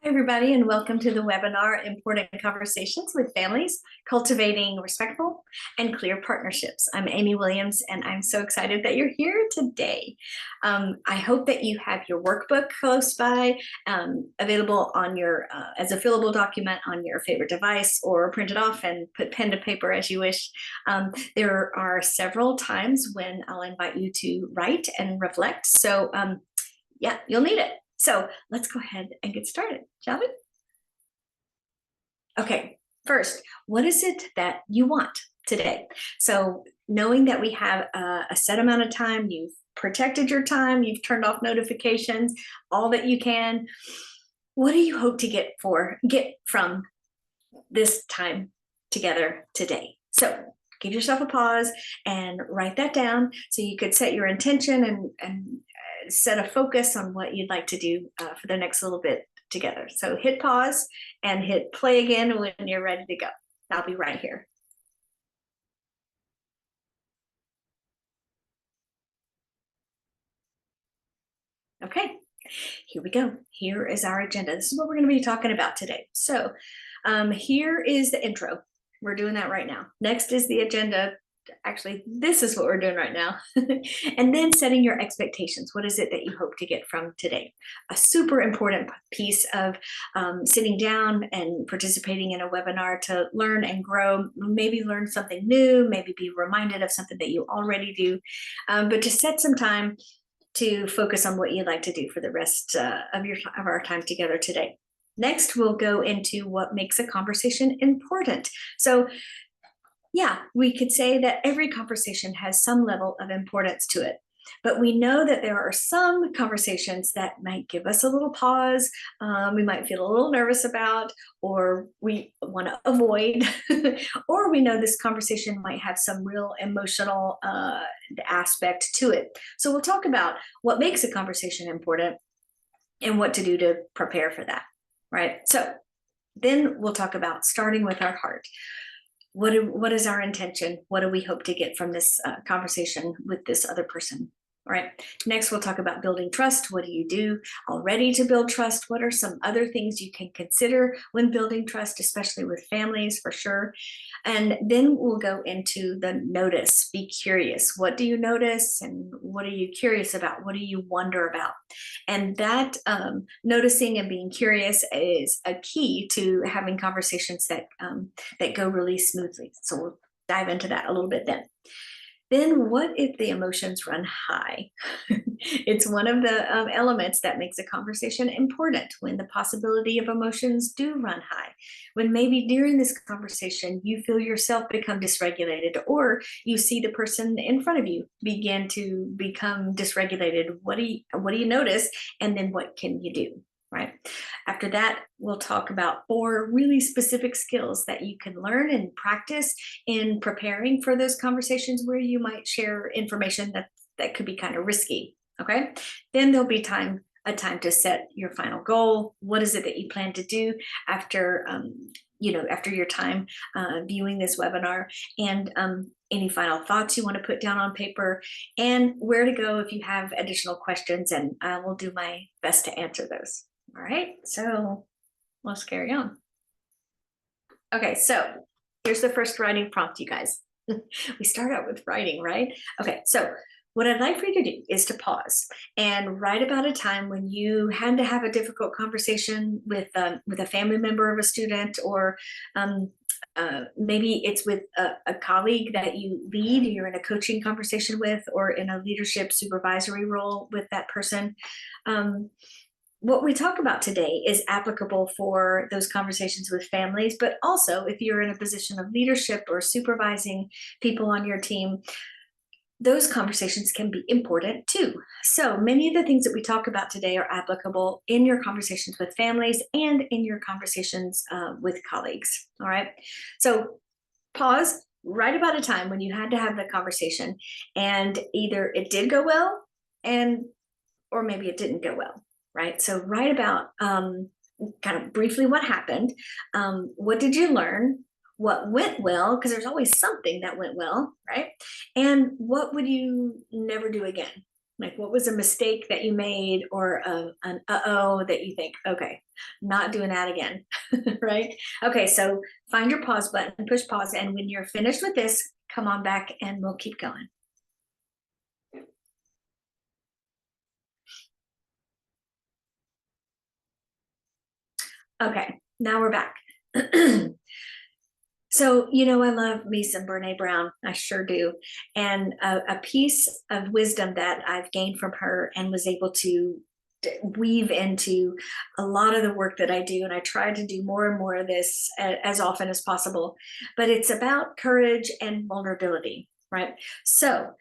Hi, everybody, and welcome to the webinar, Important Conversations with Families, Cultivating Respectful and Clear Partnerships. I'm Amy Williams, and I'm so excited that you're here today. I hope that you have your workbook close by, available on your as a fillable document on your favorite device, or print it off and put pen to paper as you wish. There are several times when I'll invite you to write and reflect. So yeah, you'll need it. So let's go ahead and get started, shall we? Okay, first, what is it that you want today? So knowing that we have a set amount of time, you've protected your time, you've turned off notifications, all that you can. What do you hope to get from this time together today? So give yourself a pause and write that down so you could set your intention and set a focus on what you'd like to do for the next little bit together. So hit pause and hit play again when you're ready to go. I'll be right here. Okay, here we go. Here is our agenda. This is what we're going to be talking about today. So here is the intro. We're doing that right now. Next is the agenda. Actually, this is what we're doing right now. And then setting your expectations. What is it that you hope to get from today? A super important piece of sitting down and participating in a webinar to learn and grow, maybe learn something new, maybe be reminded of something that you already do, but to set some time to focus on what you'd like to do for the rest of our time together today. Next, we'll go into what makes a conversation important. So yeah, we could say that every conversation has some level of importance to it. But we know that there are some conversations that might give us a little pause, we might feel a little nervous about, or we want to avoid, or we know this conversation might have some real emotional aspect to it. So we'll talk about what makes a conversation important and what to do to prepare for that, right? So then we'll talk about starting with our heart. What is our intention? What do we hope to get from this conversation with this other person? All right. Next, we'll talk about building trust. What do you do already to build trust? What are some other things you can consider when building trust, especially with families, for sure? And then we'll go into the notice. Be curious. What do you notice? And what are you curious about? What do you wonder about? And that noticing and being curious is a key to having conversations that go really smoothly. So we'll dive into that a little bit then. Then what if the emotions run high? It's one of the elements that makes a conversation important, when the possibility of emotions do run high. When maybe during this conversation you feel yourself become dysregulated, or you see the person in front of you begin to become dysregulated. What do you notice? And then what can you do? Right. After that, we'll talk about 4 really specific skills that you can learn and practice in preparing for those conversations where you might share information that could be kind of risky. Okay. Then there'll be a time to set your final goal. What is it that you plan to do after after your time viewing this webinar, and any final thoughts you want to put down on paper, and where to go if you have additional questions, and I will do my best to answer those. All right, so let's carry on. Okay, so here's the first writing prompt, you guys. We start out with writing, right? Okay, so what I'd like for you to do is to pause and write about a time when you had to have a difficult conversation with a family member of a student, or maybe it's with a colleague that you lead, you're in a coaching conversation with, or in a leadership supervisory role with that person. What we talk about today is applicable for those conversations with families, but also if you're in a position of leadership or supervising people on your team, those conversations can be important too. So many of the things that we talk about today are applicable in your conversations with families and in your conversations with colleagues. All right. So pause, write about a time when you had to have the conversation and either it did go well or maybe it didn't go well. Right. So write about kind of briefly what happened. What did you learn? What went well? Because there's always something that went well, right? And what would you never do again? Like, what was a mistake that you made, or an uh-oh that you think, okay, not doing that again, right? Okay, so find your pause button, push pause, and when you're finished with this, come on back and we'll keep going. Okay, now we're back. So, I love me some Brene Brown. I sure do. And a piece of wisdom that I've gained from her and was able to weave into a lot of the work that I do. And I try to do more and more of this as often as possible. But it's about courage and vulnerability, right? So,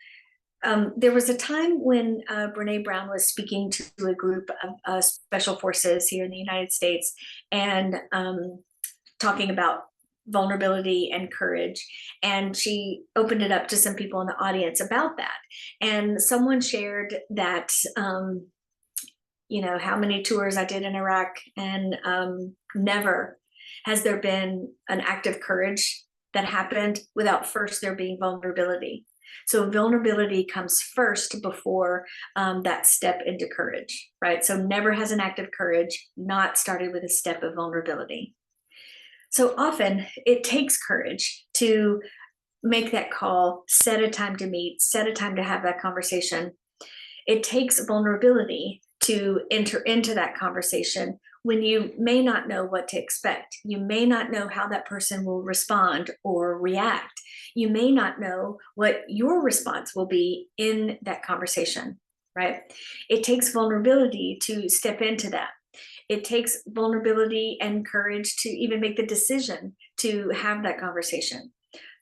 there was a time when Brene Brown was speaking to a group of special forces here in the United States, and talking about vulnerability and courage. And she opened it up to some people in the audience about that. And someone shared that, how many tours I did in Iraq, and never has there been an act of courage that happened without first there being vulnerability. So vulnerability comes first before that step into courage, right? So never has an act of courage not started with a step of vulnerability. So often it takes courage to make that call, set a time to meet, set a time to have that conversation. It takes vulnerability to enter into that conversation when you may not know what to expect. You may not know how that person will respond or react. You may not know what your response will be in that conversation, right? It takes vulnerability to step into that. It takes vulnerability and courage to even make the decision to have that conversation.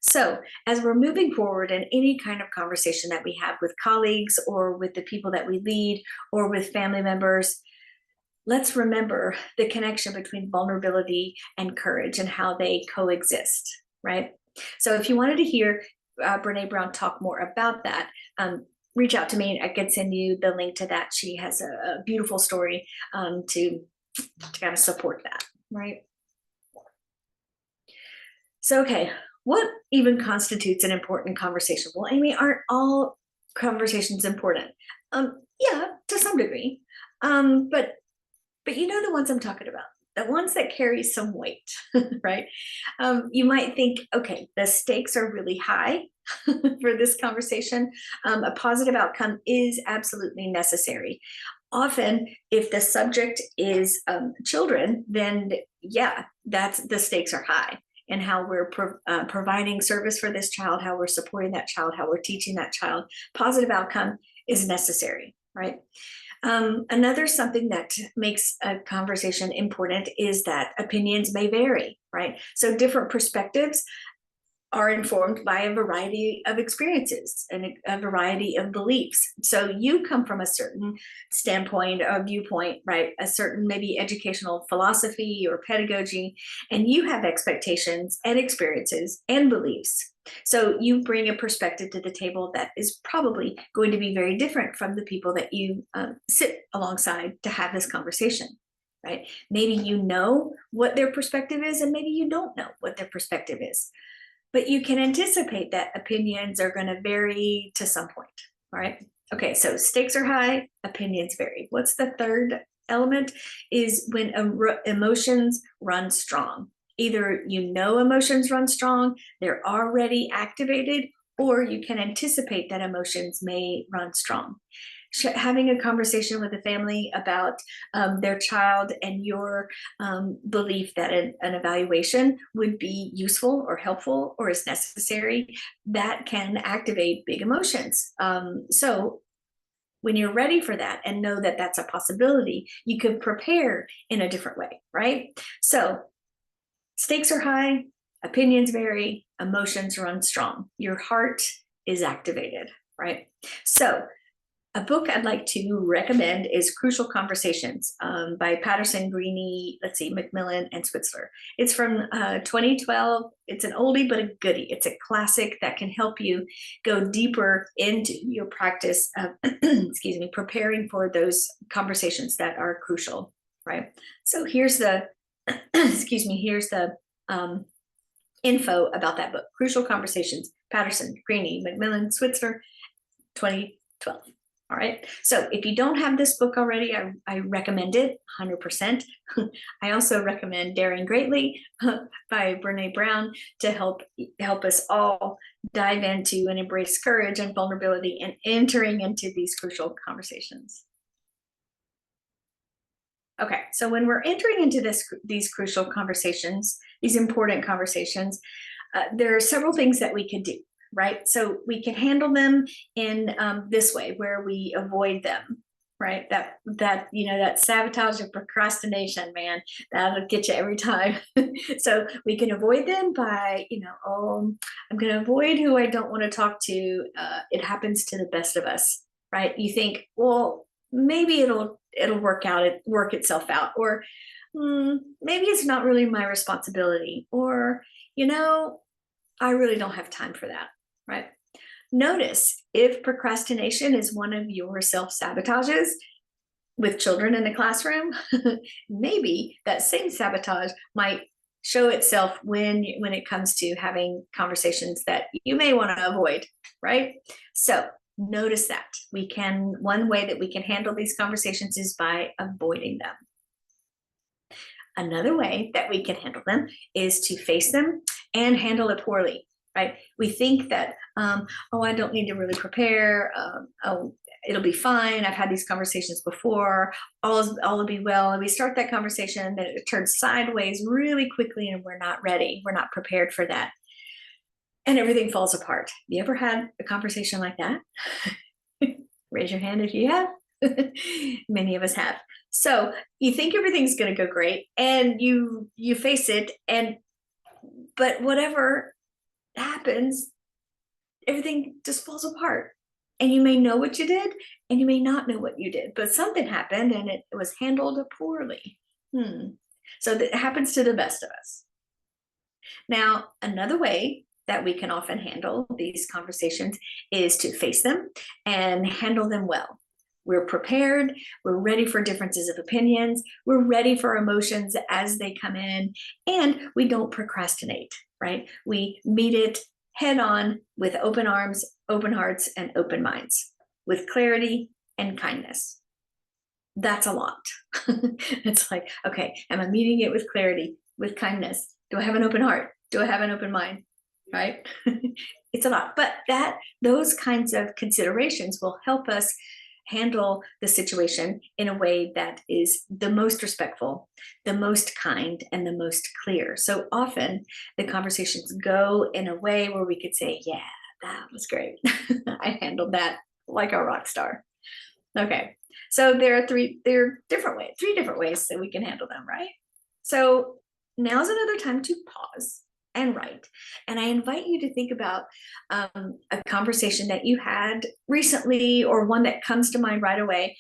So, as we're moving forward in any kind of conversation that we have with colleagues, or with the people that we lead, or with family members, let's remember the connection between vulnerability and courage and how they coexist, right? So, if you wanted to hear Brene Brown talk more about that, reach out to me. I can send you the link to that. She has a beautiful story to kind of support that, right? So, okay, what even constitutes an important conversation? Well, Amy, aren't all conversations important? Yeah, to some degree. But you know the ones I'm talking about, the ones that carry some weight, right? You might think, okay, the stakes are really high for this conversation. A positive outcome is absolutely necessary. Often, if the subject is children, then yeah, the stakes are high. And how we're providing service for this child, how we're supporting that child, how we're teaching that child. Positive outcome is necessary, right? Another something that makes a conversation important is that opinions may vary, right? So different perspectives are informed by a variety of experiences and a variety of beliefs. So you come from a certain standpoint or viewpoint, right? A certain maybe educational philosophy or pedagogy, and you have expectations and experiences and beliefs. So you bring a perspective to the table that is probably going to be very different from the people that you sit alongside to have this conversation, right? Maybe you know what their perspective is, and maybe you don't know what their perspective is. But you can anticipate that opinions are going to vary to some point, all right? Okay, so stakes are high, opinions vary. What's the third element? Is when emotions run strong. Either emotions run strong, they're already activated, or you can anticipate that emotions may run strong. Having a conversation with a family about their child, and your belief that an evaluation would be useful or helpful or is necessary, that can activate big emotions. So when you're ready for that and know that that's a possibility, you can prepare in a different way, right? So stakes are high, opinions vary, emotions run strong. Your heart is activated, right? So a book I'd like to recommend is Crucial Conversations by Patterson, Greene, McMillan, and Switzler. It's from 2012. It's an oldie but a goodie. It's a classic that can help you go deeper into your practice of, preparing for those conversations that are crucial, right? So here's the, here's the info about that book. Crucial Conversations, Patterson, Greene, McMillan, Switzler, 2012. All right. So if you don't have this book already, I recommend it 100%. I also recommend Daring Greatly by Brene Brown to help us all dive into and embrace courage and vulnerability and entering into these crucial conversations. Okay, so when we're entering into these crucial conversations, these important conversations, there are several things that we can do, right? So we can handle them in this way, where we avoid them, right? That sabotage of procrastination, man, that'll get you every time. So we can avoid them by, oh, I'm going to avoid who I don't want to talk to. It happens to the best of us, right? You think, well, maybe it'll work itself out, or maybe it's not really my responsibility, or I really don't have time for that, right? Notice if procrastination is one of your self-sabotages with children in the classroom. Maybe that same sabotage might show itself when it comes to having conversations that you may want to avoid, right? So notice that one way that we can handle these conversations is by avoiding them. Another way that we can handle them is to face them and handle it poorly, right? We think that, oh, I don't need to really prepare. Oh, it'll be fine. I've had these conversations before. All will be well. And we start that conversation, then it turns sideways really quickly, and we're not ready. We're not prepared for that. And everything falls apart. You ever had a conversation like that? Raise your hand if you have. Many of us have. So you think everything's going to go great, and you face it, but whatever happens, everything just falls apart. And you may know what you did, and you may not know what you did, but something happened and it was handled poorly. So that happens to the best of us. Now, another way that we can often handle these conversations is to face them and handle them well. We're prepared, we're ready for differences of opinions, we're ready for emotions as they come in, and we don't procrastinate, right? We meet it head on with open arms, open hearts, and open minds, with clarity and kindness. That's a lot. It's like, okay, am I meeting it with clarity, with kindness? Do I have an open heart? Do I have an open mind? Right? It's a lot, but those kinds of considerations will help us handle the situation in a way that is the most respectful, the most kind, and the most clear. So often the conversations go in a way where we could say, yeah, that was great. I handled that like a rock star. Okay, so there are three different ways that we can handle them, right? So now's another time to pause and write. And I invite you to think about a conversation that you had recently, or one that comes to mind right away,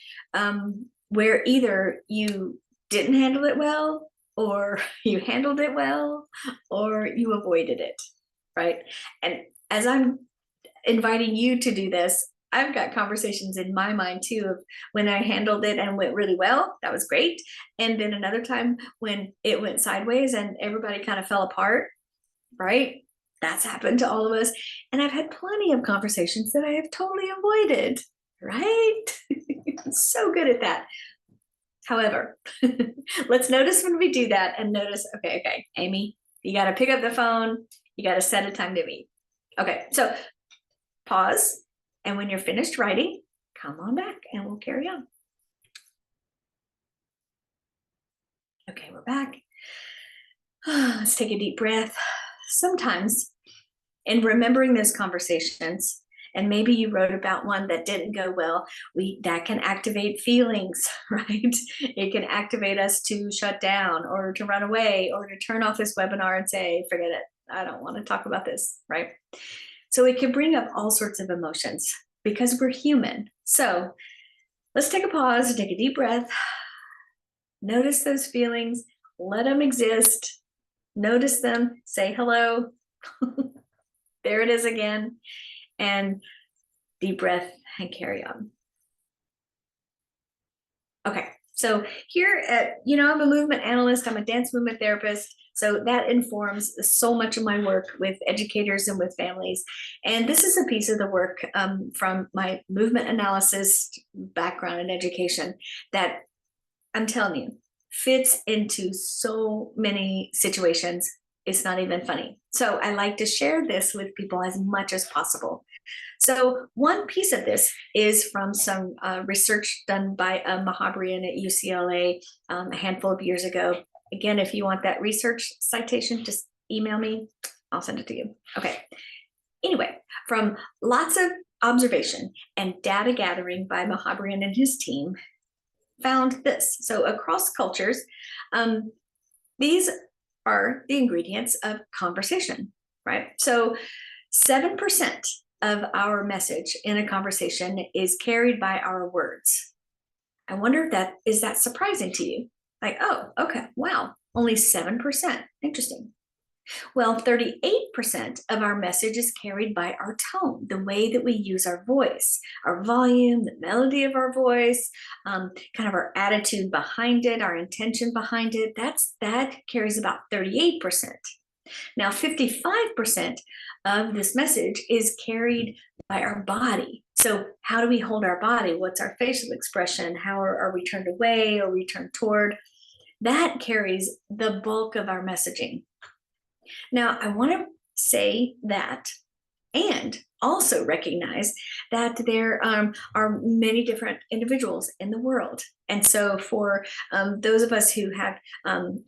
where either you didn't handle it well, or you handled it well, or you avoided it, right? And as I'm inviting you to do this, I've got conversations in my mind too of when I handled it and went really well, that was great. And then another time when it went sideways and everybody kind of fell apart, right? That's happened to all of us. And I've had plenty of conversations that I have totally avoided, right? I'm so good at that. However, let's notice when we do that, and notice, okay, Amy, you got to pick up the phone. You got to set a time to meet. Okay, so pause. And when you're finished writing, come on back and we'll carry on. Okay, we're back. Let's take a deep breath. Sometimes in remembering those conversations, and maybe you wrote about one that didn't go well, that can activate feelings, right? It can activate us to shut down, or to run away, or to turn off this webinar and say, forget it, I don't want to talk about this, right? So it can bring up all sorts of emotions because we're human. So let's take a pause, take a deep breath, notice those feelings, let them exist, notice them, say hello. There it is again. And deep breath and carry on. Okay, So here at, I'm a movement analyst, I'm a dance movement therapist. So that informs so much of my work with educators and with families. And this is a piece of the work from my movement analysis background in education that I'm telling you fits into so many situations. It's not even funny. So I like to share this with people as much as possible. So one piece of this is from some research done by a Mahabrian at UCLA a handful of years ago. Again, if you want that research citation, just email me. I'll send it to you. Okay. Anyway, from lots of observation and data gathering by Mahabrian and his team, found this. So across cultures, these are the ingredients of conversation, right? So 7% of our message in a conversation is carried by our words. I wonder if that is that surprising to you? Like, oh, okay, wow, only 7%. Interesting. Well, 38% of our message is carried by our tone, the way that we use our voice, our volume, the melody of our voice, kind of our attitude behind it, our intention behind it. That carries about 38%. Now, 55% of this message is carried by our body. So how do we hold our body? What's our facial expression? How are we turned away or we turned toward? That carries the bulk of our messaging. Now, I want to say that and also recognize that there are many different individuals in the world. And so for those of us who have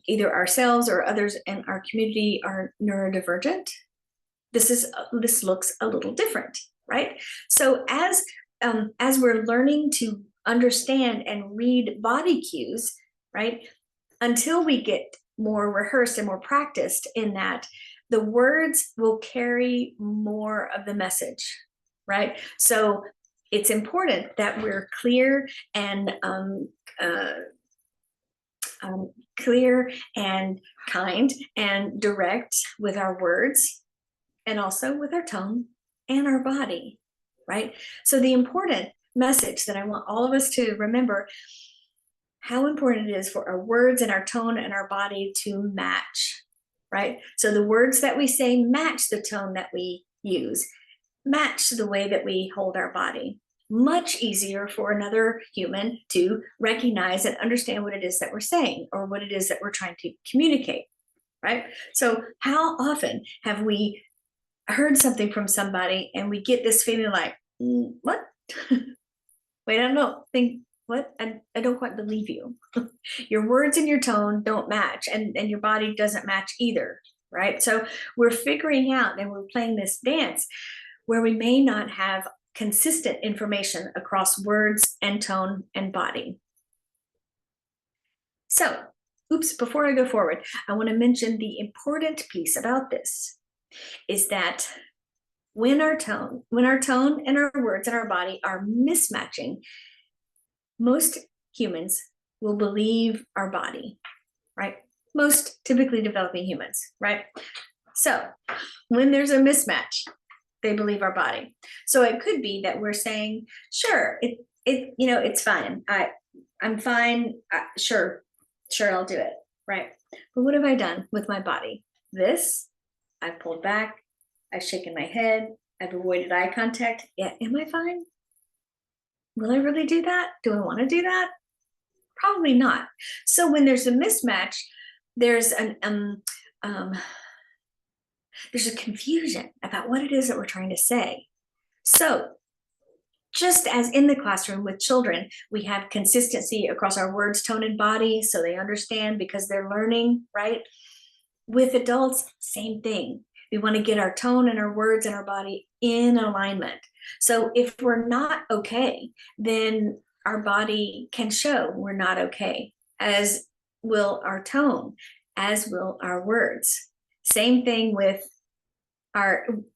either ourselves or others in our community are neurodivergent, this looks a little different, right? So as we're learning to understand and read body cues, right, until we get more rehearsed and more practiced in that, the words will carry more of the message, right? So it's important that we're clear and kind and direct with our words, and also with our tone and our body, right? So the important message that I want all of us to remember, how important it is for our words and our tone and our body to match, right? So the words that we say match the tone that we use, match the way that we hold our body. Much easier for another human to recognize and understand what it is that we're saying or what it is that we're trying to communicate, right? So how often have we heard something from somebody and we get this feeling like, what? Wait, I don't think, what? I don't quite believe you. Your words and your tone don't match, and your body doesn't match either, right? So we're figuring out and we're playing this dance where we may not have consistent information across words and tone and body. So, before I go forward, I want to mention the important piece about this is that when our tone and our words and our body are mismatching, most humans will believe our body, right? Most typically developing humans, right? So when there's a mismatch, they believe our body. So it could be that we're saying, sure, it's fine. I'm fine. Sure, I'll do it, right? But what have I done with my body? I've pulled back, I've shaken my head, I've avoided eye contact. Yeah, am I fine? Will I really do that? Do I want to do that? Probably not. So when there's a mismatch, there's there's a confusion about what it is that we're trying to say. So just as in the classroom with children, we have consistency across our words, tone, and body, so they understand because they're learning, right? With adults, same thing. We want to get our tone and our words and our body in alignment. So if we're not okay, then our body can show we're not okay, as will our tone, as will our words. Same thing with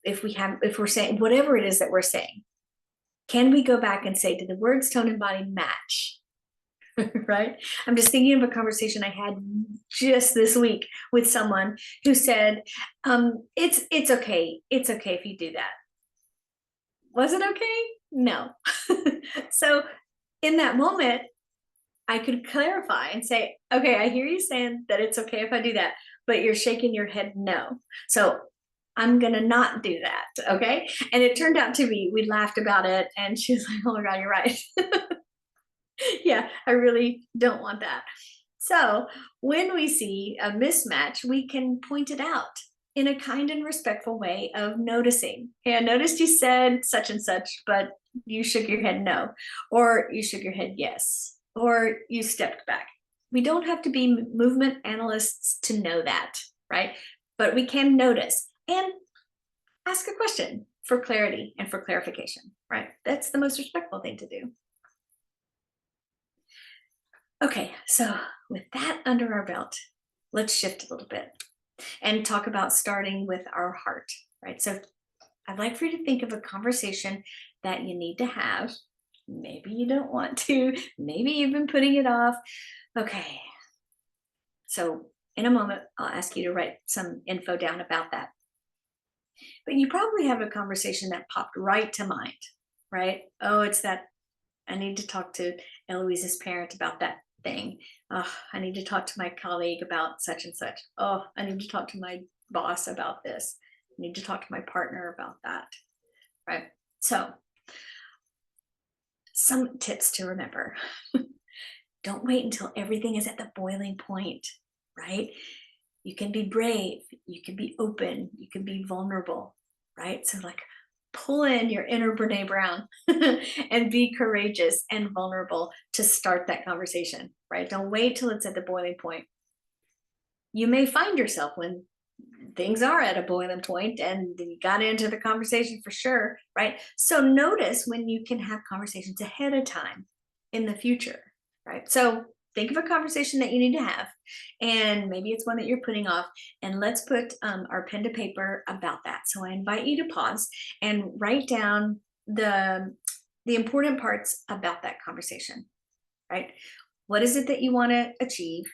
if we're saying whatever it is that we're saying, can we go back and say, do the words, tone, and body match? Right? I'm just thinking of a conversation I had just this week with someone who said, it's okay. It's okay if you do that. Was it okay? No. So in that moment, I could clarify and say, okay, I hear you saying that it's okay if I do that, but you're shaking your head no. So I'm gonna not do that. Okay. And it turned out to be, we laughed about it and she was like, oh my God, you're right. Yeah, I really don't want that. So when we see a mismatch, we can point it out in a kind and respectful way of noticing. Hey, I noticed you said such and such, but you shook your head no, or you shook your head yes, or you stepped back. We don't have to be movement analysts to know that, right? But we can notice and ask a question for clarity and for clarification, right? That's the most respectful thing to do. Okay, so with that under our belt, let's shift a little bit and talk about starting with our heart, right? So I'd like for you to think of a conversation that you need to have. Maybe you don't want to, maybe you've been putting it off. Okay, so in a moment, I'll ask you to write some info down about that. But you probably have a conversation that popped right to mind, right? Oh, it's that I need to talk to Eloise's parent about that thing. Oh, I need to talk to my colleague about such and such. Oh, I need to talk to my boss about this. I need to talk to my partner about that. Right. So, some tips to remember. Don't wait until everything is at the boiling point, right? You can be brave, you can be open, you can be vulnerable, right? So, like, pull in your inner Brene Brown and be courageous and vulnerable to start that conversation, right? Don't wait till it's at the boiling point. You may find yourself when things are at a boiling point and you got into the conversation for sure, right? So notice when you can have conversations ahead of time in the future, right? So think of a conversation that you need to have, and maybe it's one that you're putting off. And let's put our pen to paper about that. So I invite you to pause and write down the important parts about that conversation, right? What is it that you want to achieve?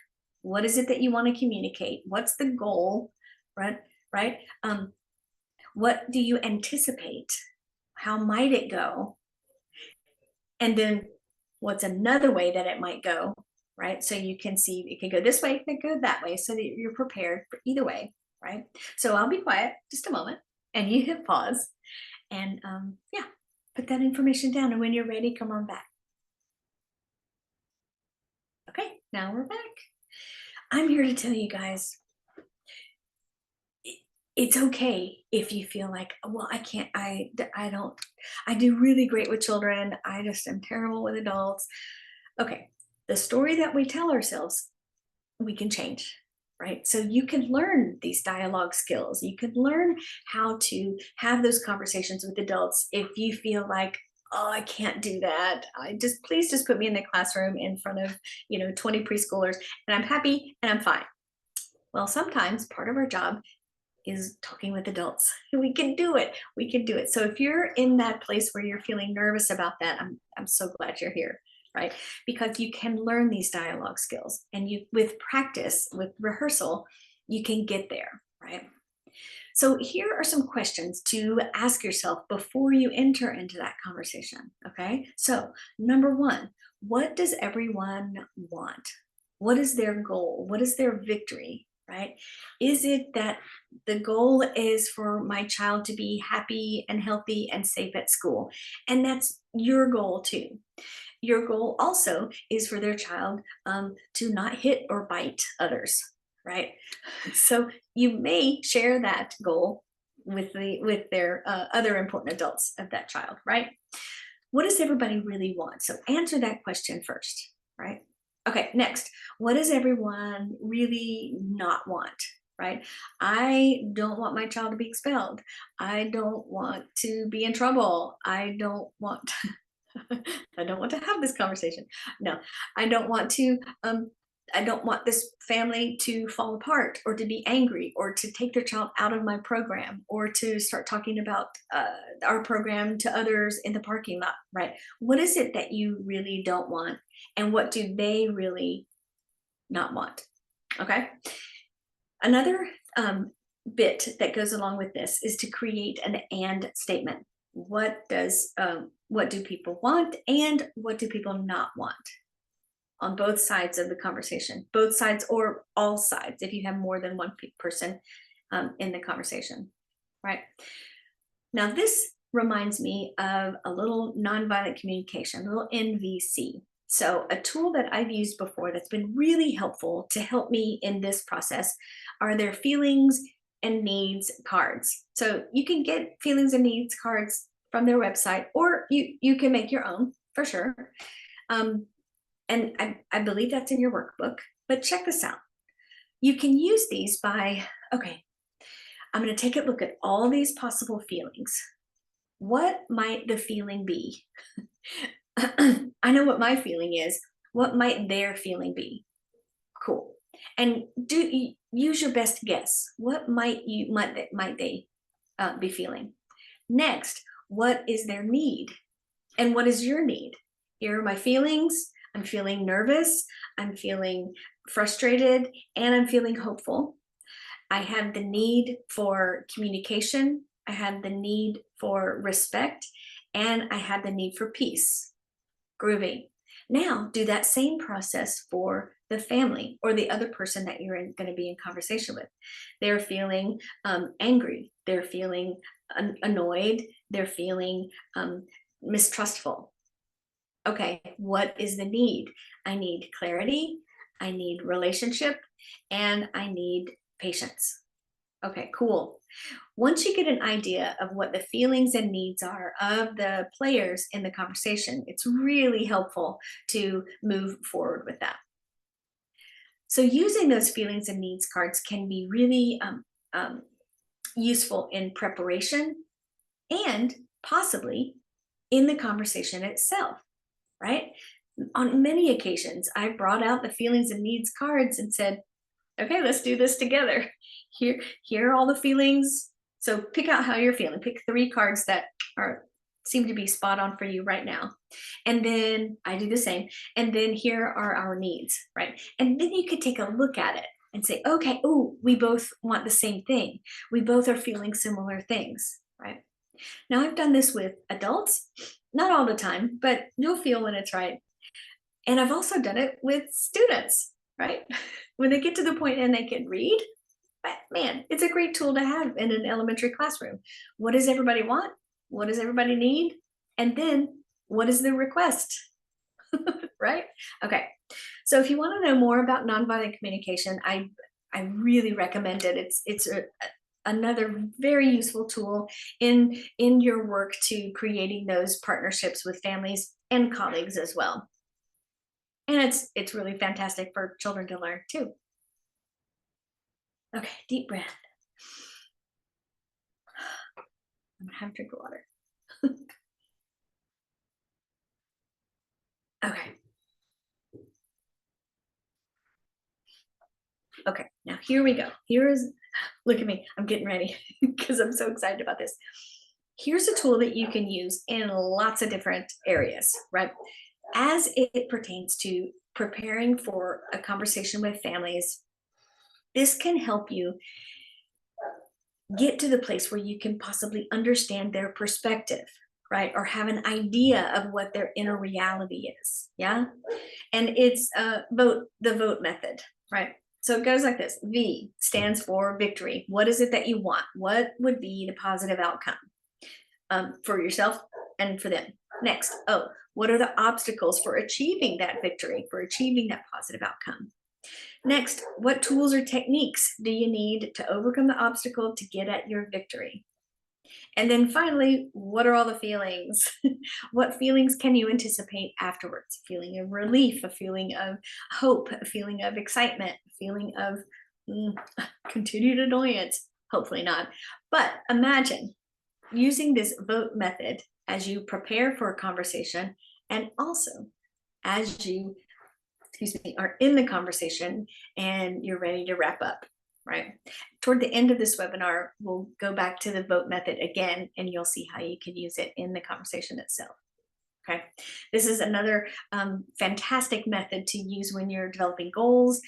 What is it that you want to communicate? What's the goal? Right? Right? What do you anticipate? How might it go? And then what's another way that it might go? Right? So you can see it can go this way, it can go that way, so that you're prepared for either way. Right? So I'll be quiet just a moment, and you hit pause, and yeah, put that information down. And when you're ready, come on back. Okay, now we're back. I'm here to tell you guys it's okay if you feel like, well, I can't, I don't, I do really great with children. I just am terrible with adults. Okay. The story that we tell ourselves, we can change, right? So you can learn these dialogue skills. You can learn how to have those conversations with adults if you feel like, oh, I can't do that. Please just put me in the classroom in front of, 20 preschoolers and I'm happy and I'm fine. Well, sometimes part of our job is talking with adults. We can do it. We can do it. So if you're in that place where you're feeling nervous about that, I'm so glad you're here, right? Because you can learn these dialogue skills, and you with practice, with rehearsal, you can get there, right? So here are some questions to ask yourself before you enter into that conversation, okay? So, number 1, what does everyone want? What is their goal? What is their victory, right? Is it that the goal is for my child to be happy and healthy and safe at school? And that's your goal too. Your goal also is for their child to not hit or bite others, right? So you may share that goal with their other important adults of that child, right? What does everybody really want? So answer that question first, right? Okay, next, what does everyone really not want? Right? I don't want my child to be expelled. I don't want to be in trouble. I don't want I don't want to have this conversation. No, I don't want to I don't want this family to fall apart or to be angry or to take their child out of my program or to start talking about our program to others in the parking lot, right? What is it that you really don't want? And what do they really not want? Okay. Another bit that goes along with this is to create an and statement. What do people want and what do people not want? on both sides of the conversation, both sides or all sides if you have more than one person in the conversation, right? Now, this reminds me of a little nonviolent communication, a little NVC. So, a tool that I've used before that's been really helpful to help me in this process are their feelings and needs cards. So, you can get feelings and needs cards from their website, or you can make your own for sure. Um, and I believe that's in your workbook, but check this out. You can use these by, okay, I'm going to take a look at all these possible feelings. What might the feeling be? I know what my feeling is. What might their feeling be? Cool. And use your best guess. What might they be feeling? Next, what is their need? And what is your need? Here are my feelings. I'm feeling nervous. I'm feeling frustrated, and I'm feeling hopeful. I have the need for communication. I have the need for respect, and I have the need for peace. Groovy. Now do that same process for the family or the other person that you're going to be in conversation with. They're feeling angry. They're feeling annoyed. They're feeling mistrustful. Okay, what is the need? I need clarity. I need relationship, and I need patience. Okay, cool. Once you get an idea of what the feelings and needs are of the players in the conversation, it's really helpful to move forward with that. So using those feelings and needs cards can be really useful in preparation and possibly in the conversation itself, right? On many occasions, I brought out the feelings and needs cards and said, okay, let's do this together. Here are all the feelings. So pick out how you're feeling. Pick 3 cards that seem to be spot on for you right now. And then I do the same. And then here are our needs, right? And then you could take a look at it and say, okay, oh, we both want the same thing. We both are feeling similar things, right? Now I've done this with adults, not all the time, but you'll feel when it's right. And I've also done it with students, right? When they get to the point and they can read, man, it's a great tool to have in an elementary classroom. What does everybody want? What does everybody need? And then what is the request? Right? Okay. So if you want to know more about nonviolent communication, I really recommend it. It's another very useful tool in your work to creating those partnerships with families and colleagues as well. And it's really fantastic for children to learn too. Okay, deep breath. I'm gonna have a drink of water. Okay. Okay, now here we go. Look at me, I'm getting ready because I'm so excited about this. Here's a tool that you can use in lots of different areas, right? As it pertains to preparing for a conversation with families, this can help you get to the place where you can possibly understand their perspective, right? Or have an idea of what their inner reality is. Yeah. And it's the vote method, right? So it goes like this. V stands for victory. What is it that you want? What would be the positive outcome for yourself and for them? Next, O, what are the obstacles for achieving that victory, for achieving that positive outcome? Next, what tools or techniques do you need to overcome the obstacle to get at your victory? And then finally, what are all the feelings? What feelings can you anticipate afterwards? A feeling of relief, a feeling of hope, a feeling of excitement, a feeling of continued annoyance. Hopefully not. But imagine using this vote method as you prepare for a conversation and also as you are in the conversation and you're ready to wrap up, right? Toward the end of this webinar, we'll go back to the vote method again, and you'll see how you can use it in the conversation itself. Okay, this is another fantastic method to use when you're developing goals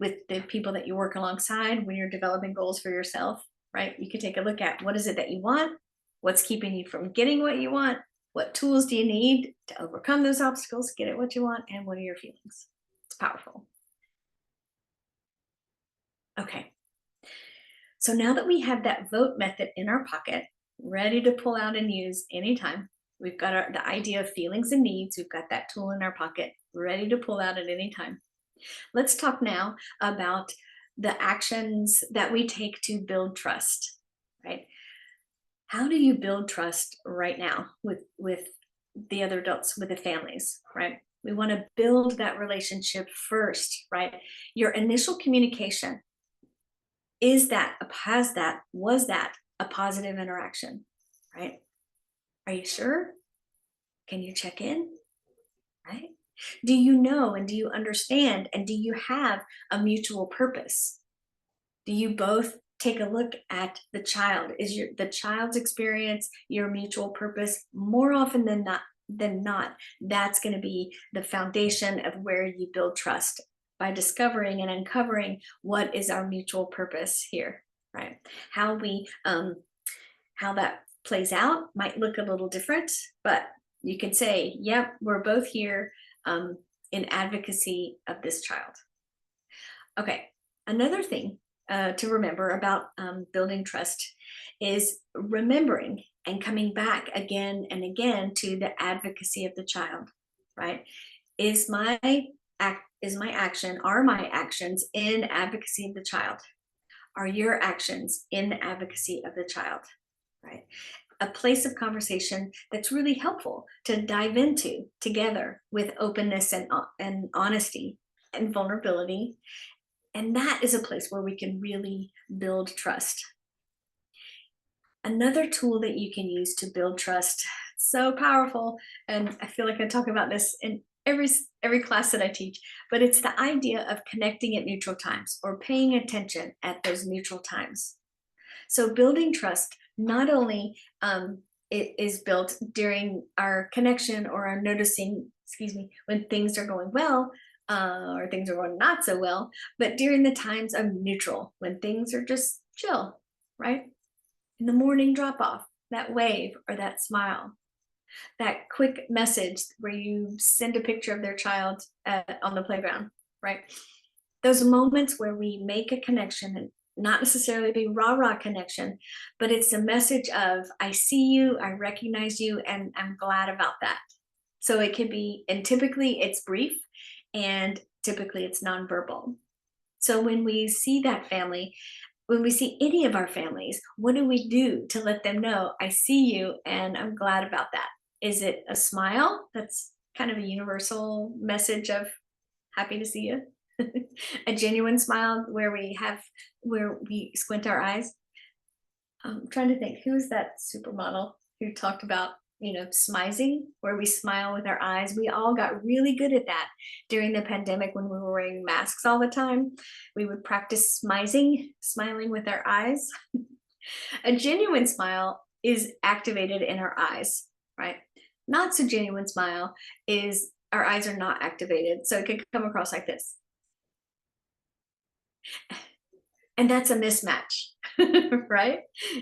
with the people that you work alongside, when you're developing goals for yourself, right? You can take a look at what is it that you want, what's keeping you from getting what you want, What tools do you need to overcome those obstacles, get at what you want, and what are your feelings? It's powerful. Okay. So now that we have that vote method in our pocket, ready to pull out and use anytime, we've got the idea of feelings and needs, we've got that tool in our pocket, ready to pull out at any time. Let's talk now about the actions that we take to build trust, right? How do you build trust right now with the other adults, with the families, right? We want to build that relationship first, right? Your initial communication, was that a positive interaction, right? Are you sure? Can you check in, right? Do you know and do you understand and do you have a mutual purpose? Do you both take a look at the child? Is the child's experience your mutual purpose? More often than not, that's going to be the foundation of where you build trust, by discovering and uncovering what is our mutual purpose here, right? How that plays out might look a little different, but you can say, yep, we're both here in advocacy of this child. Okay, another thing to remember about building trust is remembering and coming back again and again to the advocacy of the child, right? Is my are my actions in advocacy of the child? Are your actions in the advocacy of the child, right? A place of conversation that's really helpful to dive into together with openness and honesty and vulnerability. And that is a place where we can really build trust. Another tool that you can use to build trust, so powerful, and I feel like I talk about this in every class that I teach, but it's the idea of connecting at neutral times or paying attention at those neutral times. So building trust not only it is built during our connection or our noticing, when things are going well, or things are going not so well, but during the times of neutral, when things are just chill, right? In the morning drop off, that wave or that smile, that quick message where you send a picture of their child on the playground, right? Those moments where we make a connection, and not necessarily be rah-rah connection, but it's a message of, I see you, I recognize you, and I'm glad about that. So it can be, and typically it's brief, and typically it's nonverbal. So when we see that family, when we see any of our families, what do we do to let them know, I see you and I'm glad about that? Is it a smile? That's kind of a universal message of happy to see you. A genuine smile where we squint our eyes. I'm trying to think, who is that supermodel who talked about, smizing, where we smile with our eyes? We all got really good at that during the pandemic when we were wearing masks all the time. We would practice smizing, smiling with our eyes. A genuine smile is activated in our eyes, right? Not so genuine smile is our eyes are not activated. So it could come across like this. And that's a mismatch, right?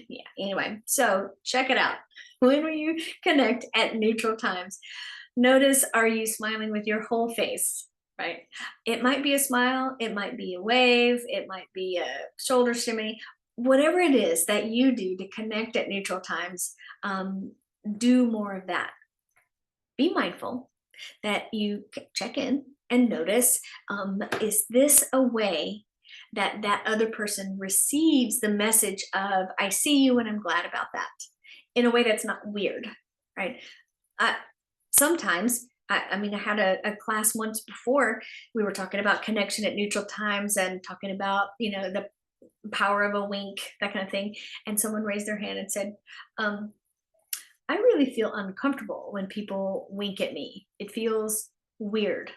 Yeah, anyway, so check it out. When you connect at neutral times, notice, are you smiling with your whole face, right? It might be a smile, it might be a wave, it might be a shoulder shimmy, whatever it is that you do to connect at neutral times, do more of that. Be mindful that you check in and notice, is this a way that that other person receives the message of, I see you and I'm glad about that, in a way that's not weird, right? Sometimes, I mean, I had a class once before, we were talking about connection at neutral times and talking about, the power of a wink, that kind of thing. And someone raised their hand and said, I really feel uncomfortable when people wink at me. It feels weird.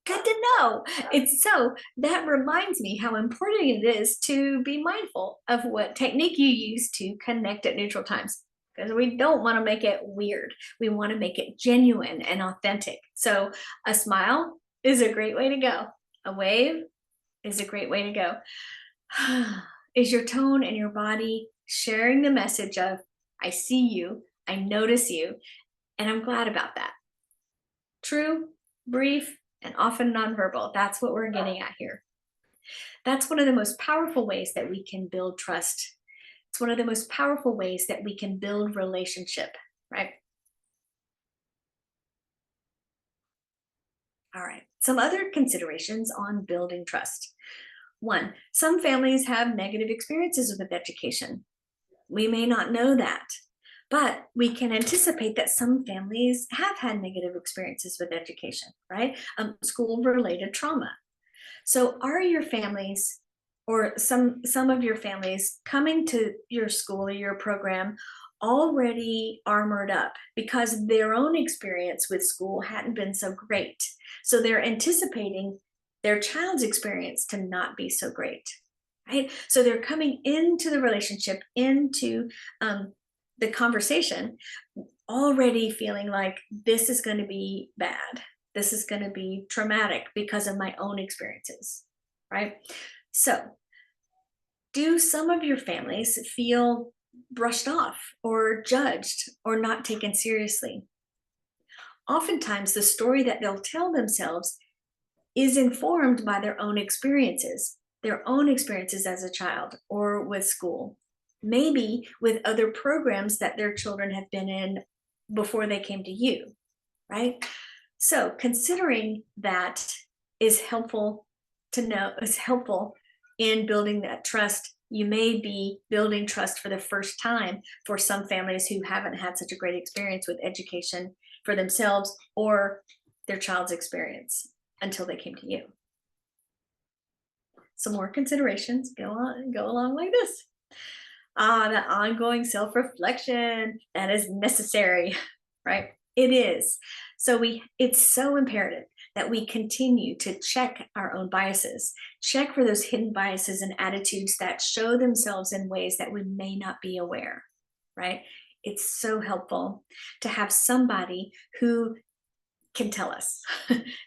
Good to know. It's so that reminds me how important it is to be mindful of what technique you use to connect at neutral times, because we don't want to make it weird. We want to make it genuine and authentic. So a smile is a great way to go. A wave is a great way to go. Is your tone and your body sharing the message of, I see you, I notice you, and I'm glad about that. True, brief, and often nonverbal. That's what we're getting at here. That's one of the most powerful ways that we can build trust. It's one of the most powerful ways that we can build relationship, right? All right. Some other considerations on building trust. One, some families have negative experiences with education. We may not know that, but we can anticipate that some families have had negative experiences with education, right? School related trauma. So are your families or some of your families coming to your school or your program already armored up because their own experience with school hadn't been so great. So they're anticipating their child's experience to not be so great, right? So they're coming into the relationship, into the conversation, already feeling like this is going to be bad. This is going to be traumatic because of my own experiences, right? So, do some of your families feel brushed off or judged or not taken seriously? Oftentimes, the story that they'll tell themselves is informed by their own experiences as a child or with school, maybe with other programs that their children have been in before they came to you, right? So considering that is helpful to know, is helpful in building that trust. You may be building trust for the first time for some families who haven't had such a great experience with education for themselves or their child's experience until they came to you. Some more considerations go along like this. The ongoing self-reflection that is necessary, right? It is. It's so imperative that we continue to check our own biases, check for those hidden biases and attitudes that show themselves in ways that we may not be aware, right? It's so helpful to have somebody who can tell us,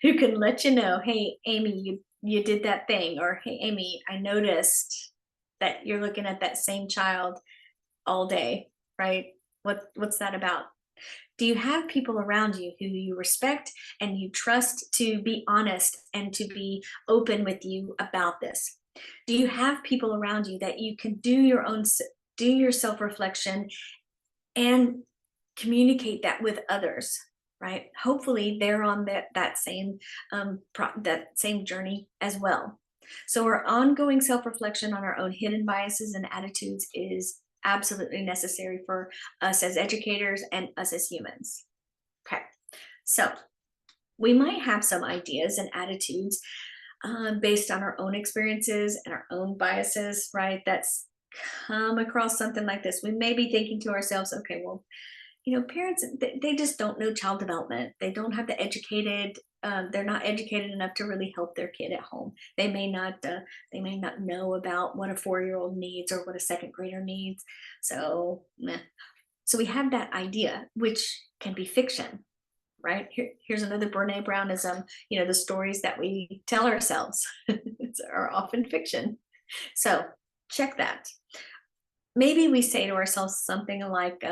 who can let you know, hey, Amy, you did that thing, or hey, Amy, I noticed that you're looking at that same child all day, right? What's that about? Do you have people around you who you respect and you trust to be honest and to be open with you about this? Do you have people around you that you can do your self-reflection and communicate that with others, right? Hopefully they're on that same journey as well. So our ongoing self-reflection on our own hidden biases and attitudes is absolutely necessary for us as educators and us as humans. Okay, so we might have some ideas and attitudes based on our own experiences and our own biases, right? That's come across something like this. We may be thinking to ourselves, okay, well, parents, they just don't know child development. They don't have the educated, they're not educated enough to really help their kid at home. They may not know about what a 4-year-old needs or what a second grader needs. So, meh. So we have that idea, which can be fiction, right? Here's another Brene Brownism. The stories that we tell ourselves are often fiction. So check that. Maybe we say to ourselves something like,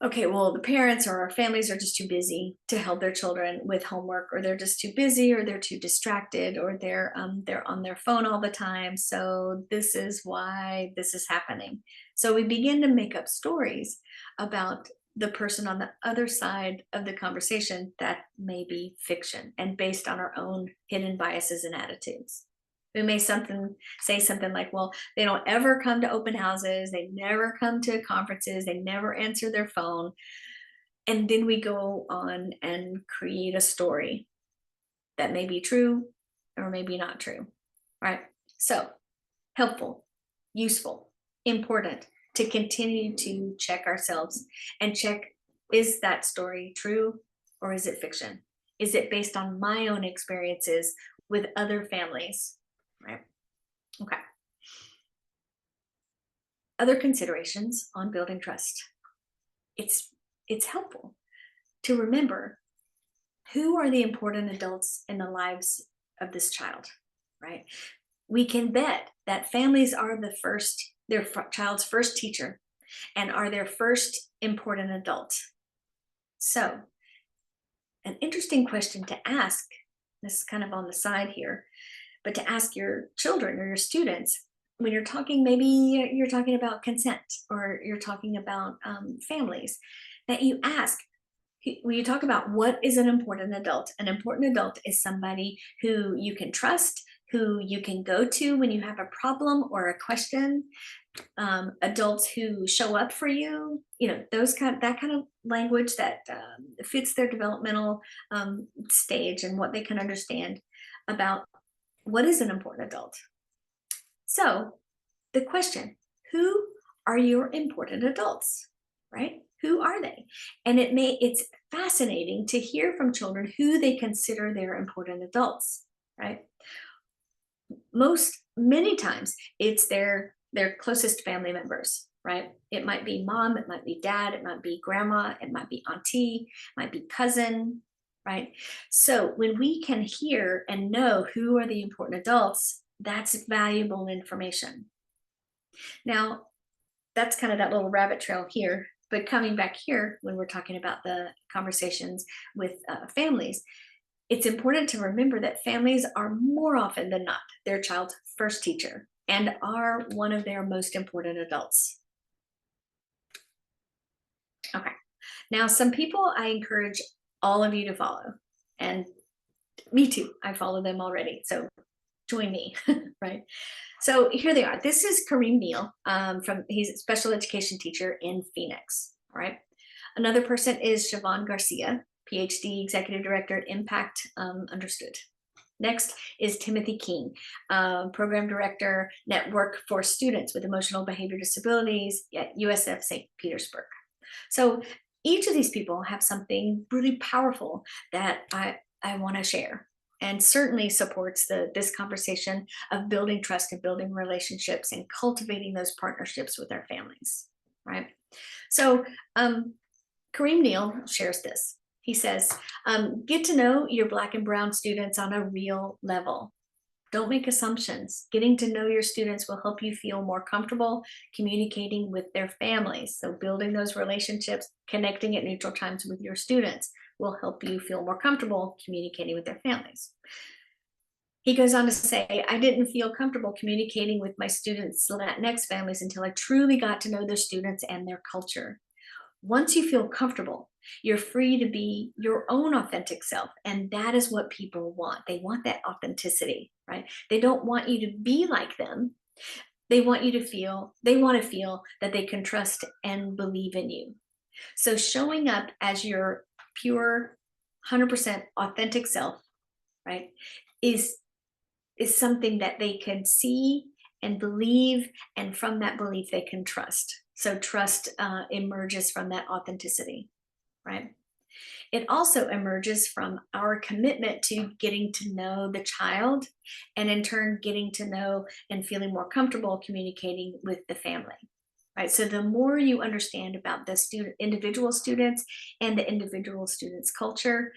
okay, well, the parents or our families are just too busy to help their children with homework, or they're just too busy, or they're too distracted, or they're on their phone all the time. So this is why this is happening. So we begin to make up stories about the person on the other side of the conversation that may be fiction and based on our own hidden biases and attitudes. We may say something like, well, they don't ever come to open houses, they never come to conferences, they never answer their phone. And then we go on and create a story that may be true or maybe not true, right? So helpful, useful, important to continue to check ourselves and check, is that story true or is it fiction? Is it based on my own experiences with other families? Right. Okay. Other considerations on building trust. It's helpful to remember who are the important adults in the lives of this child, right? We can bet that families are their child's first teacher. and are their first important adult. So, an interesting question to ask, this is kind of on the side here, but to ask your children or your students when you're talking, maybe you're talking about consent or you're talking about families, that you ask, when you talk about what is an important adult is somebody who you can trust, who you can go to when you have a problem or a question, adults who show up for you, that kind of language that fits their developmental stage and what they can understand about what is an important adult. So the question, who are your important adults, right? Who are they? And it's fascinating to hear from children who they consider their important adults, right? Many times it's their closest family members, right? It might be mom, it might be dad, it might be grandma, it might be auntie, it might be cousin, right? So when we can hear and know who are the important adults, that's valuable information. Now, that's kind of that little rabbit trail here. But coming back here, when we're talking about the conversations with families, it's important to remember that families are more often than not their child's first teacher and are one of their most important adults. Okay. Now, some people I encourage all of you to follow, and me too. I follow them already. So join me, right? So here they are. This is Kareem Neal he's a special education teacher in Phoenix, all right? Another person is Siobhan Garcia, PhD, Executive Director at Impact Understood. Next is Timothy King, Program Director, Network for Students with Emotional Behavior Disabilities at USF St. Petersburg. So each of these people have something really powerful that I want to share, and certainly supports this conversation of building trust and building relationships and cultivating those partnerships with our families, right? So Kareem Neal shares this. He says, get to know your Black and Brown students on a real level. Don't make assumptions. Getting to know your students will help you feel more comfortable communicating with their families. So building those relationships, connecting at neutral times with your students will help you feel more comfortable communicating with their families. He goes on to say, I didn't feel comfortable communicating with my students' Latinx families until I truly got to know their students and their culture. Once you feel comfortable, you're free to be your own authentic self. And that is what people want. They want that authenticity, right? They don't want you to be like them. They want to feel that they can trust and believe in you. So showing up as your pure 100% authentic self, right, is something that they can see and believe, and from that belief they can trust. So trust emerges from that authenticity, right? It also emerges from our commitment to getting to know the child, and in turn getting to know and feeling more comfortable communicating with the family, right? So the more you understand about the individual students and the individual students' culture,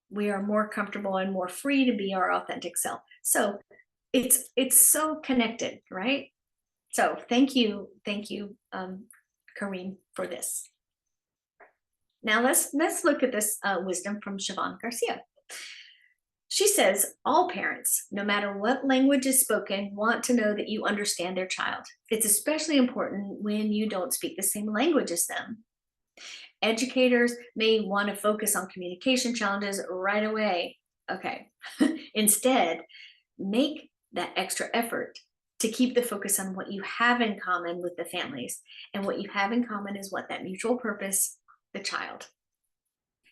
we are more comfortable and more free to be our authentic self. So it's so connected, right? So thank you, Kareem, for this. Now let's look at this wisdom from Siobhan Garcia. She says, all parents, no matter what language is spoken, want to know that you understand their child. It's especially important when you don't speak the same language as them. Educators may want to focus on communication challenges right away. Okay. Instead, make that extra effort to keep the focus on what you have in common with the families. And what you have in common is what? That mutual purpose, the child.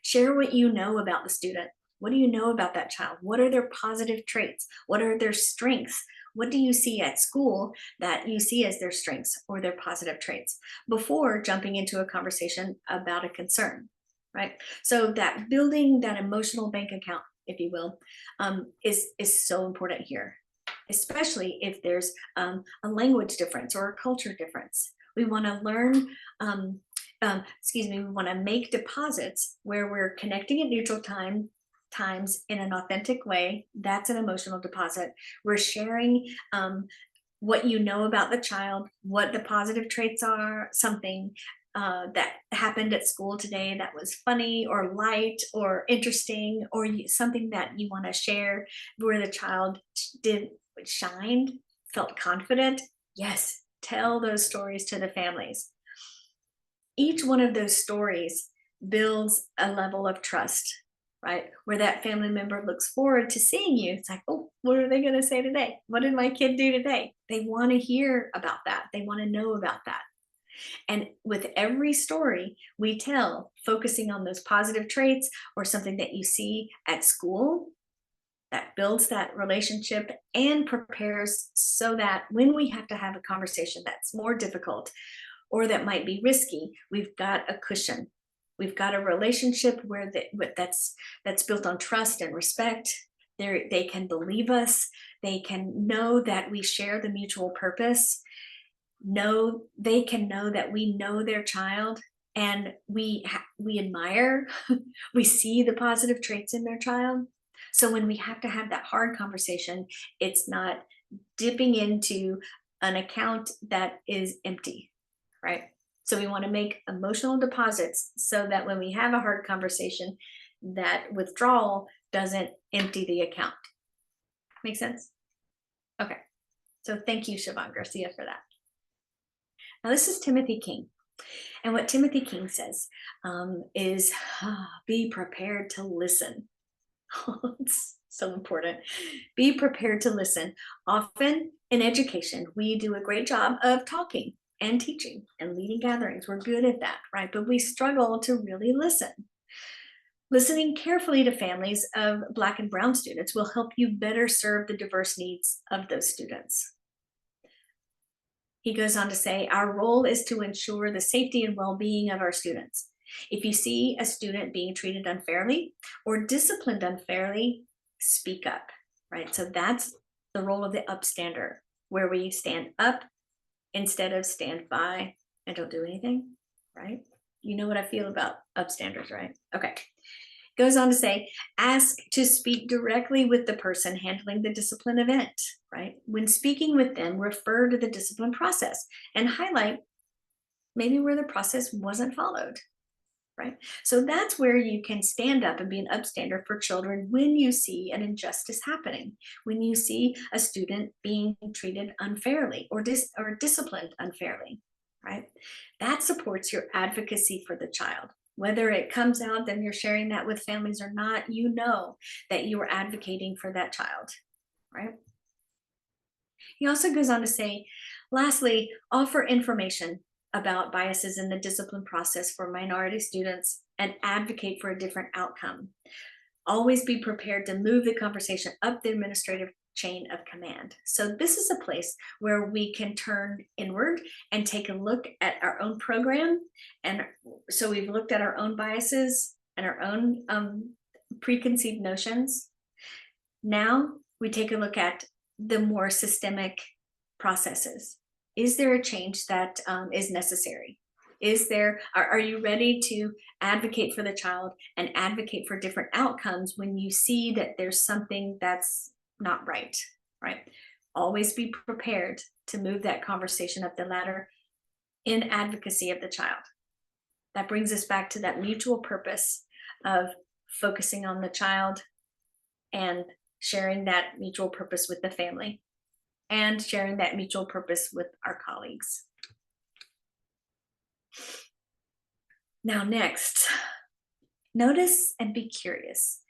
Share what you know about the student. What do you know about that child? What are their positive traits? What are their strengths? What do you see at school that you see as their strengths or their positive traits before jumping into a conversation about a concern, right? So that building that emotional bank account, if you will, is so important here, especially if there's a language difference or a culture difference. We want to learn, we want to make deposits where we're connecting at neutral times in an authentic way. That's an emotional deposit. We're sharing what you know about the child, what the positive traits are, something that happened at school today that was funny or light or interesting, or something that you want to share where the child did shined, felt confident. Yes, tell those stories to the families. Each one of those stories builds a level of trust, right? Where that family member looks forward to seeing you. It's like, oh, what are they going to say today? What did my kid do today? They want to hear about that. They want to know about that. And with every story we tell, focusing on those positive traits or something that you see at school, that builds that relationship and prepares so that when we have to have a conversation that's more difficult or that might be risky, we've got a cushion. We've got a relationship where that's built on trust and respect. They can believe us. They can know that we share the mutual purpose. They can know that we know their child and we admire, we see the positive traits in their child. So when we have to have that hard conversation, it's not dipping into an account that is empty, right? So we want to make emotional deposits so that when we have a hard conversation, that withdrawal doesn't empty the account. Make sense? Okay. So thank you, Siobhan Garcia, for that. Now, this is Timothy King. And what Timothy King says is be prepared to listen. It's so important. Be prepared to listen. Often in education, we do a great job of talking and teaching and leading gatherings. We're good at that, right? But we struggle to really listen. Listening carefully to families of Black and Brown students will help you better serve the diverse needs of those students. He goes on to say, our role is to ensure the safety and well-being of our students. If you see a student being treated unfairly or disciplined unfairly, speak up, right? So that's the role of the upstander, where we stand up instead of stand by and don't do anything, right? You know what I feel about upstanders, right? Okay. Goes on to say, ask to speak directly with the person handling the discipline event, right? When speaking with them, refer to the discipline process and highlight maybe where the process wasn't followed, right? So that's where you can stand up and be an upstander for children when you see an injustice happening, when you see a student being treated unfairly or disciplined unfairly, right? That supports your advocacy for the child. Whether it comes out and you're sharing that with families or not, you know that you are advocating for that child, right? He also goes on to say, lastly, offer information about biases in the discipline process for minority students and advocate for a different outcome. Always be prepared to move the conversation up the administrative chain of command. So this is a place where we can turn inward and take a look at our own program. And so we've looked at our own biases and our own preconceived notions. Now we take a look at the more systemic processes. Is there a change that is necessary? Are you ready to advocate for the child and advocate for different outcomes when you see that there's something that's not right, right? Always be prepared to move that conversation up the ladder in advocacy of the child. That brings us back to that mutual purpose of focusing on the child and sharing that mutual purpose with the family and sharing that mutual purpose with our colleagues. Now, next, notice and be curious.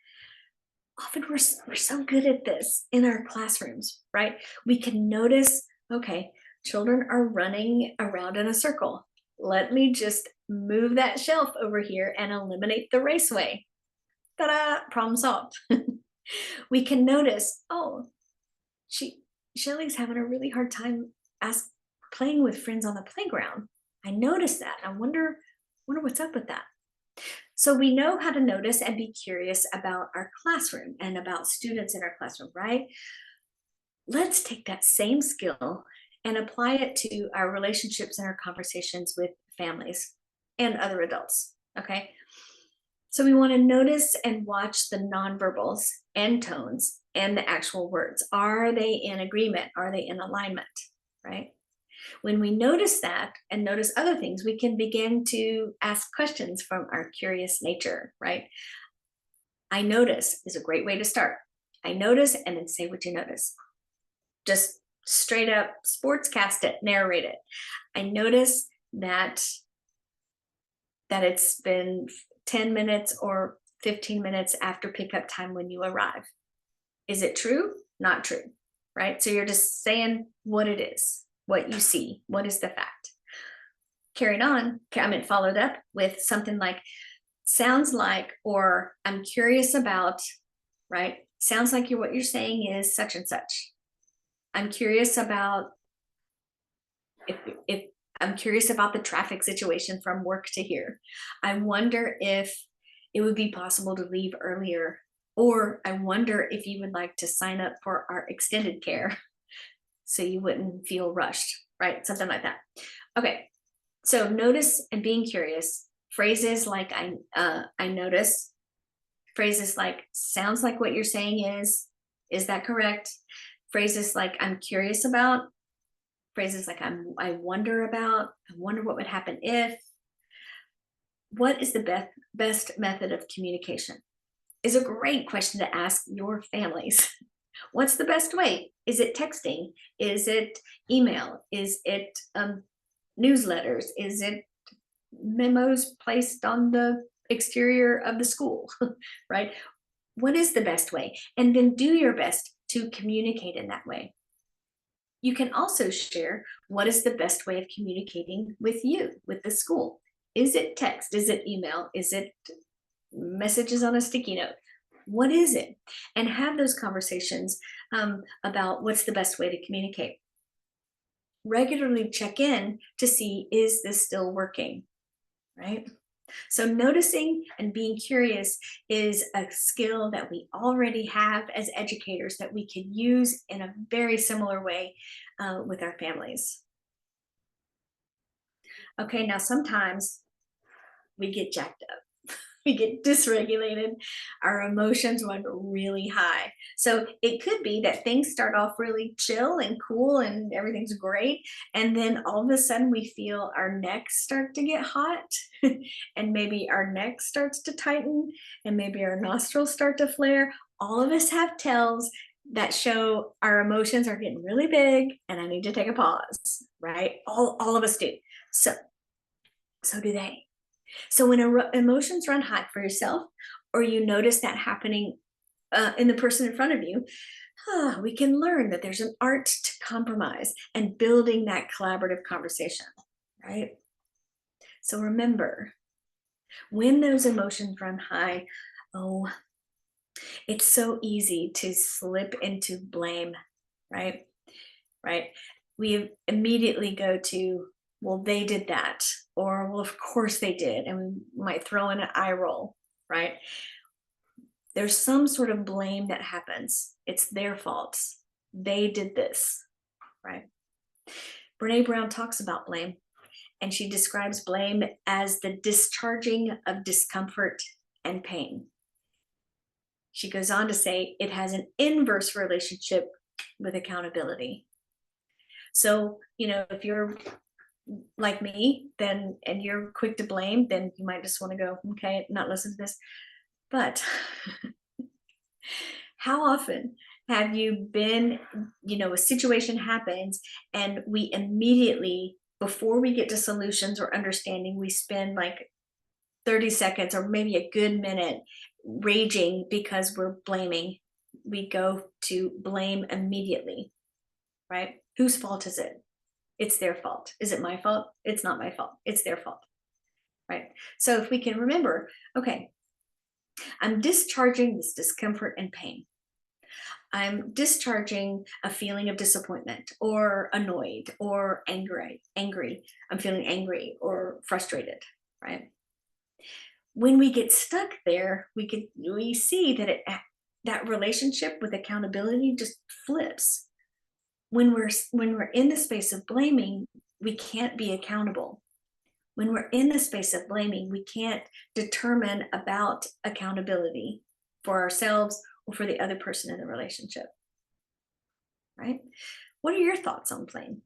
Often we're so good at this in our classrooms, right? We can notice, okay, children are running around in a circle. Let me just move that shelf over here and eliminate the raceway. Ta-da, problem solved. We can notice, oh, Shelly's having a really hard time playing with friends on the playground. I noticed that. I wonder what's up with that. So we know how to notice and be curious about our classroom and about students in our classroom, right? Let's take that same skill and apply it to our relationships and our conversations with families and other adults, okay? So we want to notice and watch the nonverbals and tones and the actual words. Are they in agreement? Are they in alignment? right? When we notice that and notice other things, we can begin to ask questions from our curious nature, right? I notice is a great way to start. I notice, and then say what you notice. Just straight up sportscast it, narrate it. I notice that it's been 10 minutes or 15 minutes after pickup time when you arrive. Is it true? Not true, right? So you're just saying what it is, what you see, what is the fact. Carried on, followed up with something like, sounds like, or I'm curious about, right? Sounds like what you're saying is such and such. I'm curious about if I'm curious about the traffic situation from work to here. I wonder if it would be possible to leave earlier, or I wonder if you would like to sign up for our extended care so you wouldn't feel rushed, right? Something like that. Okay, so notice and being curious. Phrases like I notice. Phrases like sounds like what you're saying is that correct? Phrases like I'm curious about. Phrases like I wonder about. I wonder what would happen if. What is the best method of communication? Is a great question to ask your families. What's the best way? Is it texting? Is it email? Is it newsletters? Is it memos placed on the exterior of the school, right? What is the best way? And then do your best to communicate in that way. You can also share what is the best way of communicating with you, with the school. Is it text? Is it email? Is it messages on a sticky note? What is it? And have those conversations about what's the best way to communicate. Regularly check in to see, is this still working, right? So noticing and being curious is a skill that we already have as educators that we can use in a very similar way with our families. Okay, now sometimes we get jacked up. We get dysregulated, our emotions run really high. So it could be that things start off really chill and cool and everything's great. And then all of a sudden we feel our necks start to get hot and maybe our neck starts to tighten and maybe our nostrils start to flare. All of us have tells that show our emotions are getting really big and I need to take a pause, right? All of us do. So do they. So when emotions run hot for yourself, or you notice that happening in the person in front of you, we can learn that there's an art to compromise and building that collaborative conversation, right? So remember, when those emotions run high, oh, it's so easy to slip into blame, right? Right? We immediately go to, well, they did that, or well, of course they did, and we might throw in an eye roll, right? There's some sort of blame that happens. It's their fault. They did this, right? Brene Brown talks about blame, and she describes blame as the discharging of discomfort and pain. She goes on to say it has an inverse relationship with accountability. So, if you're like me, then, and you're quick to blame, then you might just want to go, okay, not listen to this. But how often have you been, a situation happens and we immediately, before we get to solutions or understanding, we spend like 30 seconds or maybe a good minute raging because we're blaming. We go to blame immediately, right? Whose fault is it? It's their fault. Is it my fault? It's not my fault. It's their fault, right? So if we can remember, okay, I'm discharging this discomfort and pain. I'm discharging a feeling of disappointment or annoyed or angry. I'm feeling angry or frustrated, right? When we get stuck there, we see that that relationship with accountability just flips. When we're in the space of blaming, we can't be accountable. When we're in the space of blaming, we can't determine about accountability for ourselves or for the other person in the relationship, right? What are your thoughts on blame?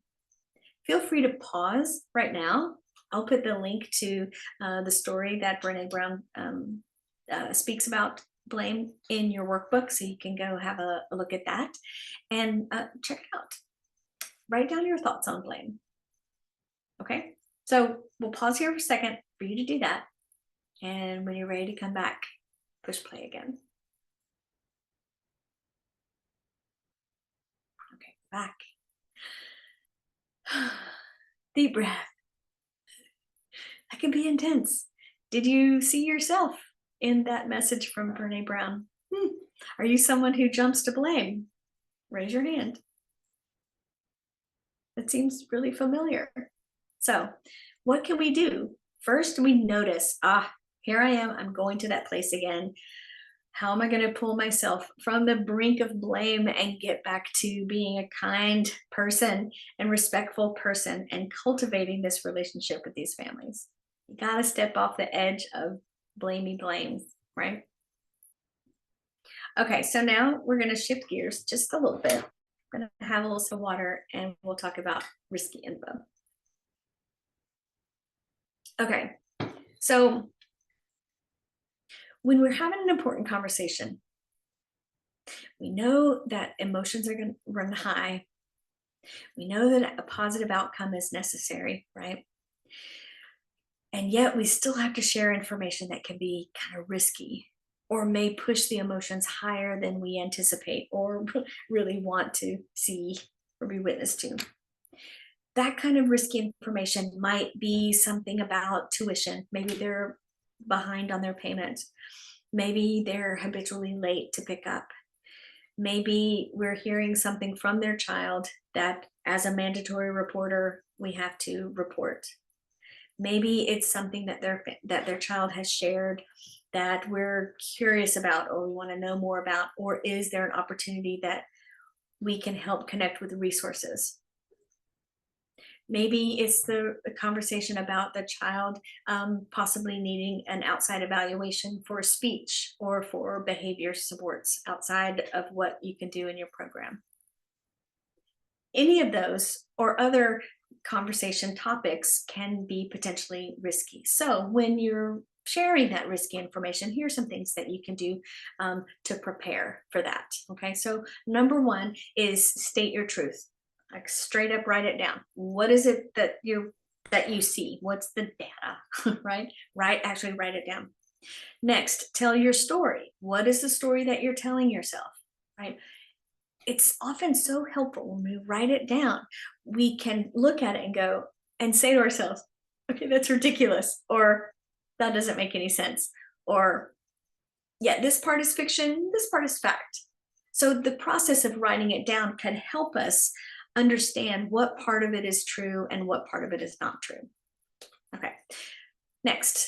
feel free to pause right now. I'll put the link to the story that Brene Brown speaks about blame in your workbook, so you can go have a look at that and check it out. Write down your thoughts on blame. Okay, so we'll pause here for a second for you to do that. And when you're ready to come back, push play again. Okay, back. Deep breath. That can be intense. Did you see yourself in that message from Brene Brown? Are you someone who jumps to blame? Raise your hand. That seems really familiar. So, what can we do? First, we notice, here I am, I'm going to that place again. How am I going to pull myself from the brink of blame and get back to being a kind person and respectful person and cultivating this relationship with these families? You got to step off the edge of blamey blames, right? Okay, so now we're going to shift gears just a little bit. I'm going to have a little sip of water and we'll talk about risky info. Okay, so when we're having an important conversation, we know that emotions are going to run high. We know that a positive outcome is necessary, right? And yet we still have to share information that can be kind of risky or may push the emotions higher than we anticipate or really want to see or be witness to. That kind of risky information might be something about tuition. Maybe they're behind on their payment. Maybe they're habitually late to pick up. Maybe we're hearing something from their child that as a mandatory reporter, we have to report. Maybe it's something that their child has shared that we're curious about or we want to know more about, or is there an opportunity that we can help connect with the resources? Maybe it's the conversation about the child possibly needing an outside evaluation for speech or for behavior supports outside of what you can do in your program. Any of those or other conversation topics can be potentially risky. So when you're sharing that risky information, here's some things that you can do to prepare for that. Okay, so number one is state your truth. Like straight up write it down. What is it that you see? What's the data? Right, actually write it down. Next, tell your story. What is the story that you're telling yourself? Right, it's often so helpful when we write it down. We can look at it and go and say to ourselves, okay, that's ridiculous, or that doesn't make any sense, or yeah, this part is fiction, this part is fact. So the process of writing it down can help us understand what part of it is true and what part of it is not true. Okay, next,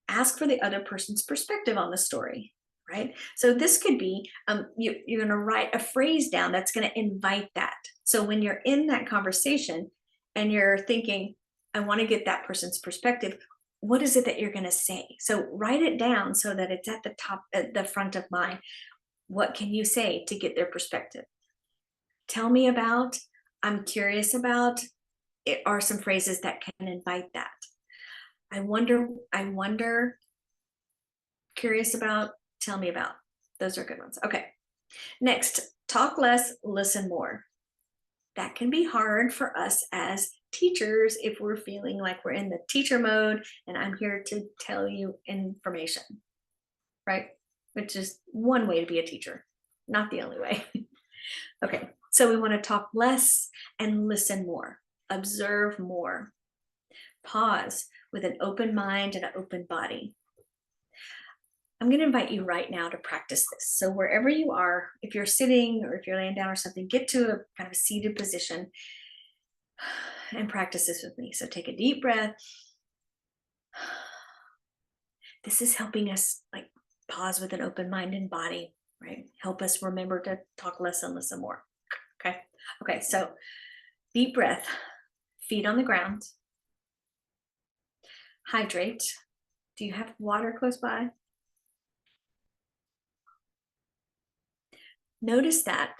ask for the other person's perspective on the story. Right? So this could be you're going to write a phrase down that's going to invite that. So when you're in that conversation and you're thinking, I want to get that person's perspective, what is it that you're going to say? So write it down so that it's at the top, at the front of mind. What can you say to get their perspective? Tell me about, I'm curious about, it are some phrases that can invite that. I wonder, curious about, tell me about. Those are good ones. Okay. Next, talk less, listen more. That can be hard for us as teachers if we're feeling like we're in the teacher mode and I'm here to tell you information, right? Which is one way to be a teacher, not the only way. Okay, so we want to talk less and listen more, observe more, pause with an open mind and an open body. I'm going to invite you right now to practice this. So wherever you are, if you're sitting or if you're laying down or something, get to a kind of a seated position and practice this with me. So take a deep breath. This is helping us like pause with an open mind and body, right? Help us remember to talk less and listen more. Okay. Okay. So deep breath, feet on the ground. Hydrate. Do you have water close by? Notice that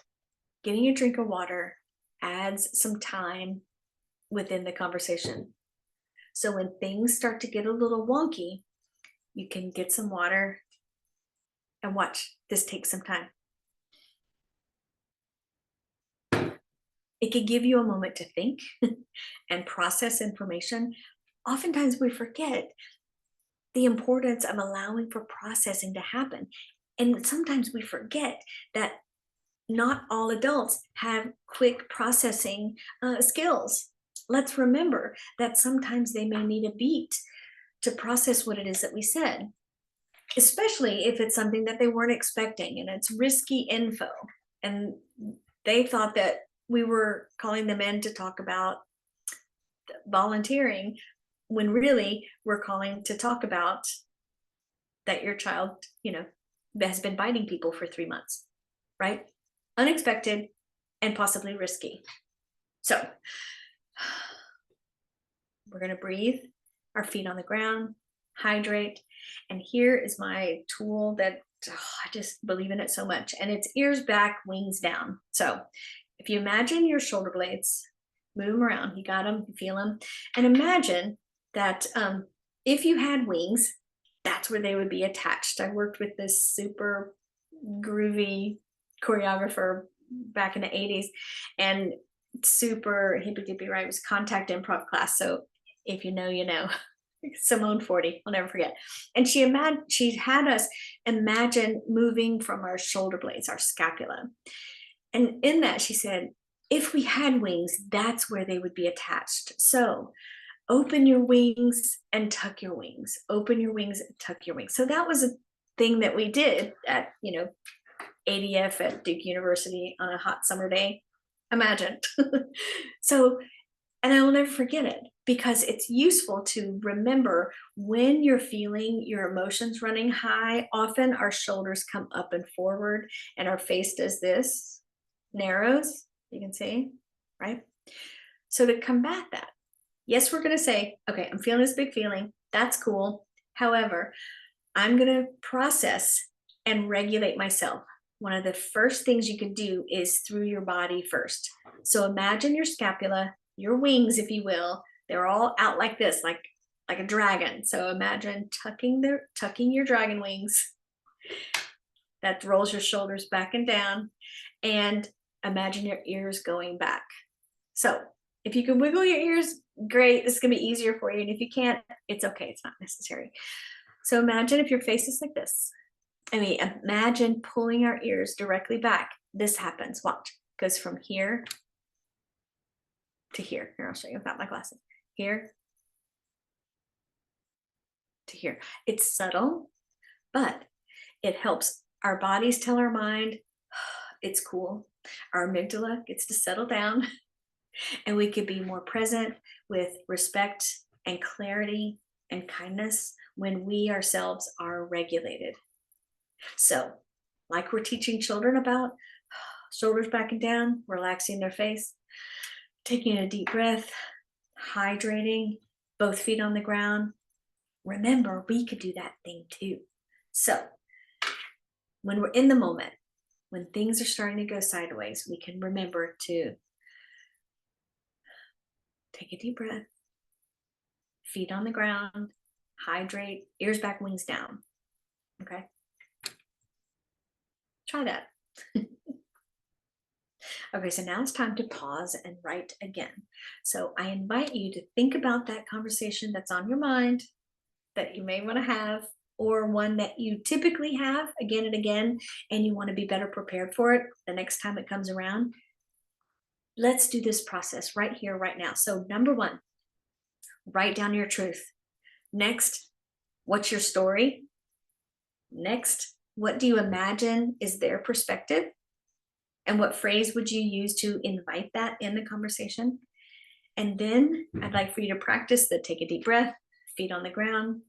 getting a drink of water adds some time within the conversation. So when things start to get a little wonky, you can get some water and watch this take some time. It can give you a moment to think and process information. Oftentimes we forget the importance of allowing for processing to happen. And sometimes we forget that not all adults have quick processing skills. Let's remember that sometimes they may need a beat to process what it is that we said, especially if it's something that they weren't expecting and it's risky info. And they thought that we were calling them in to talk about volunteering when really we're calling to talk about that your child, has been biting people for 3 months, right? Unexpected and possibly risky. So we're going to breathe, our feet on the ground, hydrate. And here is my tool that I just believe in it so much. And it's ears back, wings down. So if you imagine your shoulder blades, move them around. You got them, you feel them. And imagine that if you had wings, that's where they would be attached. I worked with this super groovy choreographer back in the 80s and super hippy dippy, right? It was contact improv class. So if you know, you know. Simone Forty, I'll never forget. And she had us imagine moving from our shoulder blades, our scapula. And in that, she said, if we had wings, that's where they would be attached. So open your wings and tuck your wings. Open your wings and tuck your wings. So that was a thing that we did at, ADF at Duke University on a hot summer day. Imagine. So, and I will never forget it because it's useful to remember when you're feeling your emotions running high. Often our shoulders come up and forward and our face does this, narrows, you can see, right? So to combat that, yes, we're going to say, okay, I'm feeling this big feeling. That's cool. However, I'm going to process and regulate myself. One of the first things you can do is through your body first. So imagine your scapula, your wings, if you will, they're all out like this, like a dragon. So imagine tucking your dragon wings. That rolls your shoulders back and down. And imagine your ears going back. So if you can wiggle your ears, great. This is gonna be easier for you. And if you can't, it's okay. It's not necessary. So imagine if your face is like this. Imagine pulling our ears directly back. This happens. Watch. Goes from here to here. Here, I'll show you without my glasses. Here to here. It's subtle, but it helps our bodies tell our mind it's cool. Our amygdala gets to settle down and we could be more present with respect and clarity and kindness when we ourselves are regulated. So, like we're teaching children about, shoulders back and down, relaxing their face, taking a deep breath, hydrating, both feet on the ground. Remember, we could do that thing too. So, when we're in the moment, when things are starting to go sideways, we can remember to take a deep breath, feet on the ground, hydrate, ears back, wings down. Okay? Try that. Okay, so now it's time to pause and write again. So I invite you to think about that conversation that's on your mind that you may want to have, or one that you typically have again and again, and you want to be better prepared for it the next time it comes around. Let's do this process right here, right now. So number one, write down your truth. Next, what's your story? Next, what do you imagine is their perspective? And what phrase would you use to invite that in the conversation? And then I'd like for you to practice the take a deep breath, feet on the ground,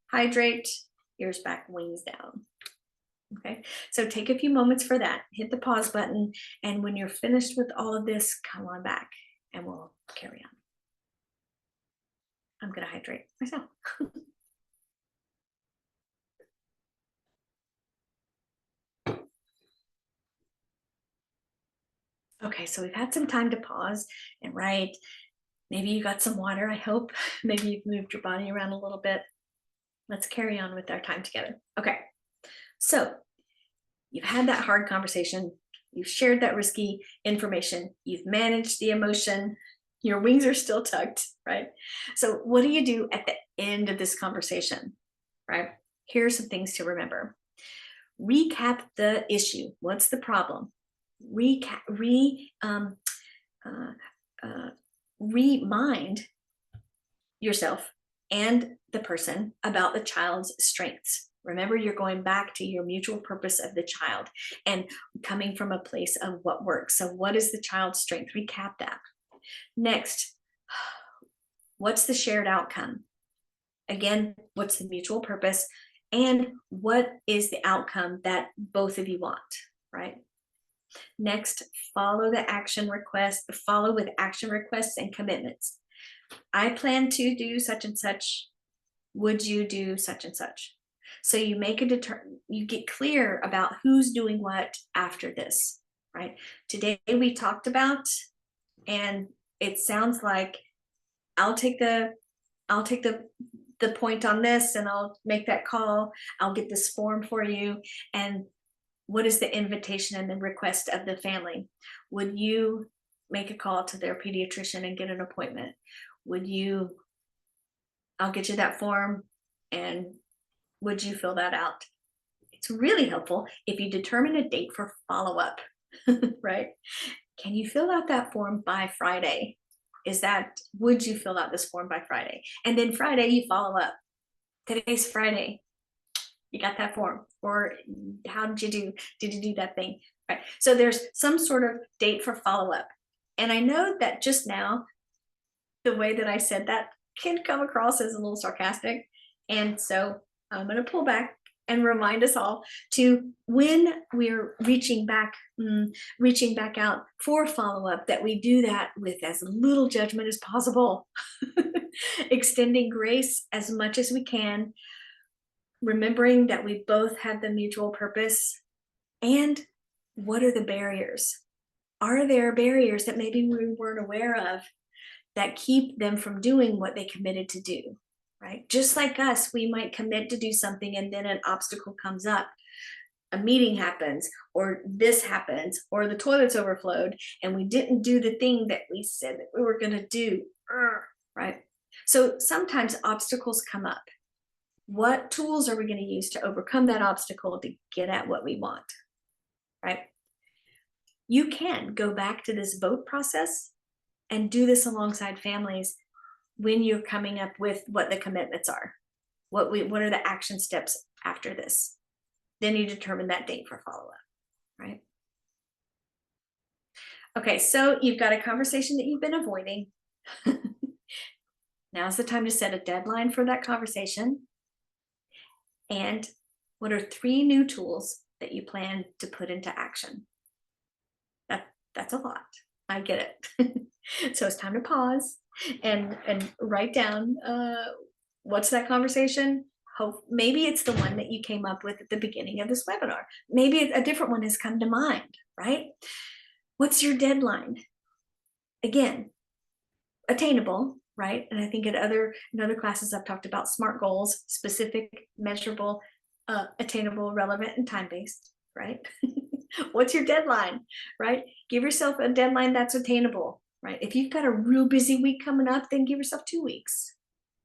hydrate, ears back, wings down. Okay, so take a few moments for that. Hit the pause button. And when you're finished with all of this, come on back and we'll carry on. I'm going to hydrate myself. Okay, so we've had some time to pause and write. Maybe you got some water, I hope. Maybe you've moved your body around a little bit. Let's carry on with our time together. Okay, so you've had that hard conversation. You've shared that risky information. You've managed the emotion. Your wings are still tucked, right? So what do you do at the end of this conversation, right? Here are some things to remember. Recap the issue. What's the problem? Uh, remind yourself and the person about the child's strengths. Remember, you're going back to your mutual purpose of the child and coming from a place of what works. So, what is the child's strength? Recap that. Next, what's the shared outcome? Again, what's the mutual purpose? And what is the outcome that both of you want, right? Next, follow with action requests and commitments. I plan to do such and such. Would you do such and such? So you you get clear about who's doing what after this, right? Today we talked about, and it sounds like I'll take the point on this, and I'll make that call. I'll get this form for you. And what is the invitation and the request of the family? Would you make a call to their pediatrician and get an appointment? I'll get you that form, and would you fill that out? It's really helpful if you determine a date for follow-up, right? Can you fill out that form by Friday? Would you fill out this form by Friday? And then Friday you follow up. Today's Friday. You got that form? Or how did you do? Did you do that thing? Right. So there's some sort of date for follow-up. And I know that just now, the way that I said that can come across as a little sarcastic. And so I'm going to pull back and remind us all to, when we're reaching back out for follow-up, that we do that with as little judgment as possible, extending grace as much as we can, remembering that we both have the mutual purpose. And what are the barriers? Are there barriers that maybe we weren't aware of that keep them from doing what they committed to do, right? Just like us, we might commit to do something and then an obstacle comes up. A meeting happens, or this happens, or the toilet's overflowed, and we didn't do the thing that we said that we were going to do, right? So sometimes obstacles come up. What tools are we going to use to overcome that obstacle to get at what we want, right? You can go back to this vote process and do this alongside families when you're coming up with what the commitments are. What are the action steps after this? Then you determine that date for follow-up, right? Okay, so you've got a conversation that you've been avoiding. Now's the time to set a deadline for that conversation. And what are 3 new tools that you plan to put into action? That's a lot. I get it. So it's time to pause and write down, what's that conversation? Maybe it's the one that you came up with at the beginning of this webinar. Maybe a different one has come to mind, right? What's your deadline? Again, attainable, right? And I think in other classes I've talked about SMART goals: specific, measurable, attainable, relevant, and time-based, right? What's your deadline, right? Give yourself a deadline that's attainable, right? If you've got a real busy week coming up, then give yourself 2 weeks.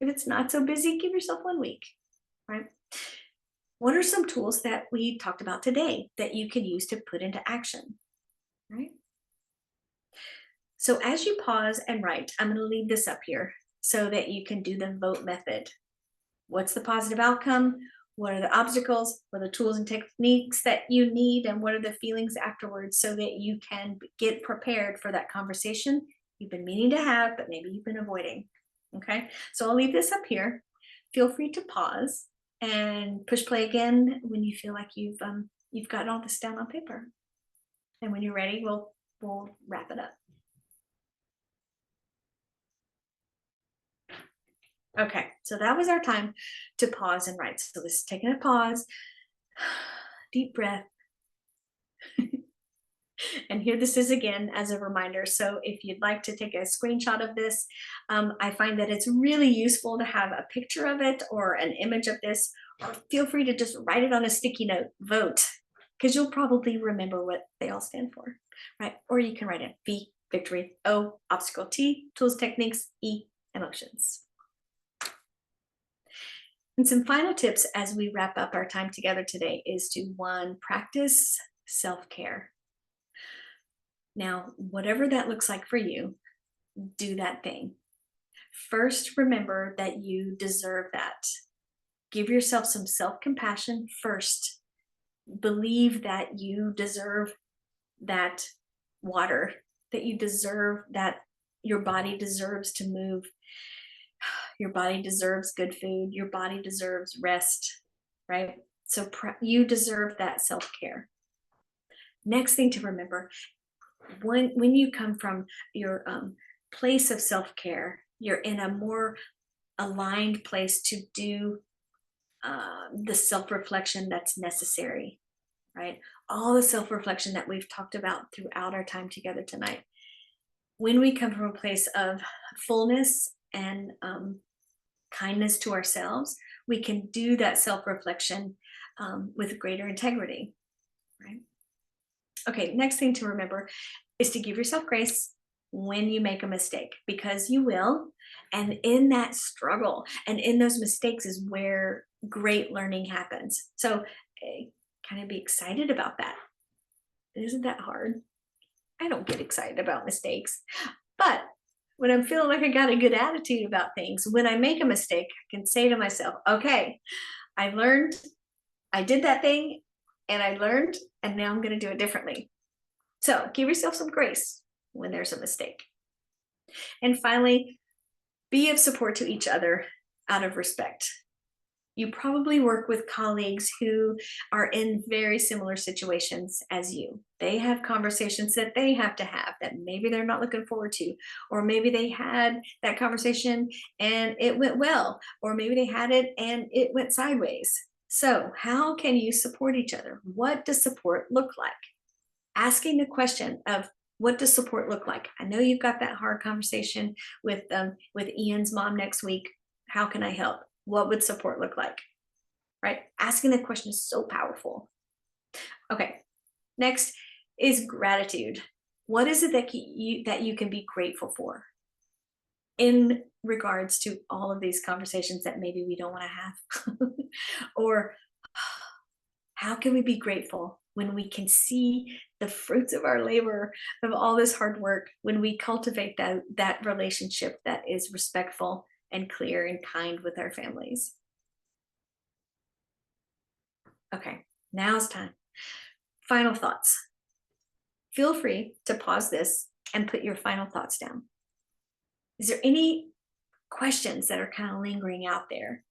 If it's not so busy, give yourself 1 week, right? What are some tools that we talked about today that you can use to put into action, right? So as you pause and write, I'm going to leave this up here so that you can do the vote method. What's the positive outcome? What are the obstacles? What are the tools and techniques that you need? And what are the feelings afterwards, so that you can get prepared for that conversation you've been meaning to have, but maybe you've been avoiding. Okay, so I'll leave this up here. Feel free to pause and push play again when you feel like you've gotten all this down on paper. And when you're ready, we'll wrap it up. Okay, so that was our time to pause and write. So this is taking a pause, deep breath. And here this is again as a reminder. So if you'd like to take a screenshot of this, I find that it's really useful to have a picture of it or an image of this, or feel free to just write it on a sticky note, vote, because you'll probably remember what they all stand for, right? Or you can write it V, victory, O, obstacle, T, tools, techniques, E, emotions. And some final tips as we wrap up our time together today is to, one, practice self-care. Now, whatever that looks like for you, do that thing. First, remember that you deserve that. Give yourself some self-compassion first. Believe that you deserve that water, that you deserve that your body deserves to move. Your body deserves good food. Your body deserves rest, right? So you deserve that self-care. Next thing to remember, when you come from your place of self-care, you're in a more aligned place to do the self-reflection that's necessary, right? All the self-reflection that we've talked about throughout our time together tonight. When we come from a place of fullness and kindness to ourselves, we can do that self-reflection with greater integrity, right? Okay, next thing to remember is to give yourself grace when you make a mistake, because you will. And in that struggle and in those mistakes is where great learning happens. So kind of be excited about that. Isn't that hard? I don't get excited about mistakes, but when I'm feeling like I got a good attitude about things, when I make a mistake, I can say to myself, okay, I learned, I did that thing, and I learned, and now I'm going to do it differently. So give yourself some grace when there's a mistake. And finally, be of support to each other out of respect. You probably work with colleagues who are in very similar situations as you. They have conversations that they have to have that maybe they're not looking forward to, or maybe they had that conversation and it went well, or maybe they had it and it went sideways. So how can you support each other? What does support look like? Asking the question of, what does support look like? I know you've got that hard conversation with Ian's mom next week. How can I help? What would support look like? Right? Asking the question is so powerful. Okay. Next is gratitude. What is it that you can be grateful for in regards to all of these conversations that maybe we don't want to have? Or how can we be grateful when we can see the fruits of our labor, of all this hard work, when we cultivate that relationship that is respectful and clear and kind with our families? Okay, now it's time. Final thoughts. Feel free to pause this and put your final thoughts down. Is there any questions that are kind of lingering out there?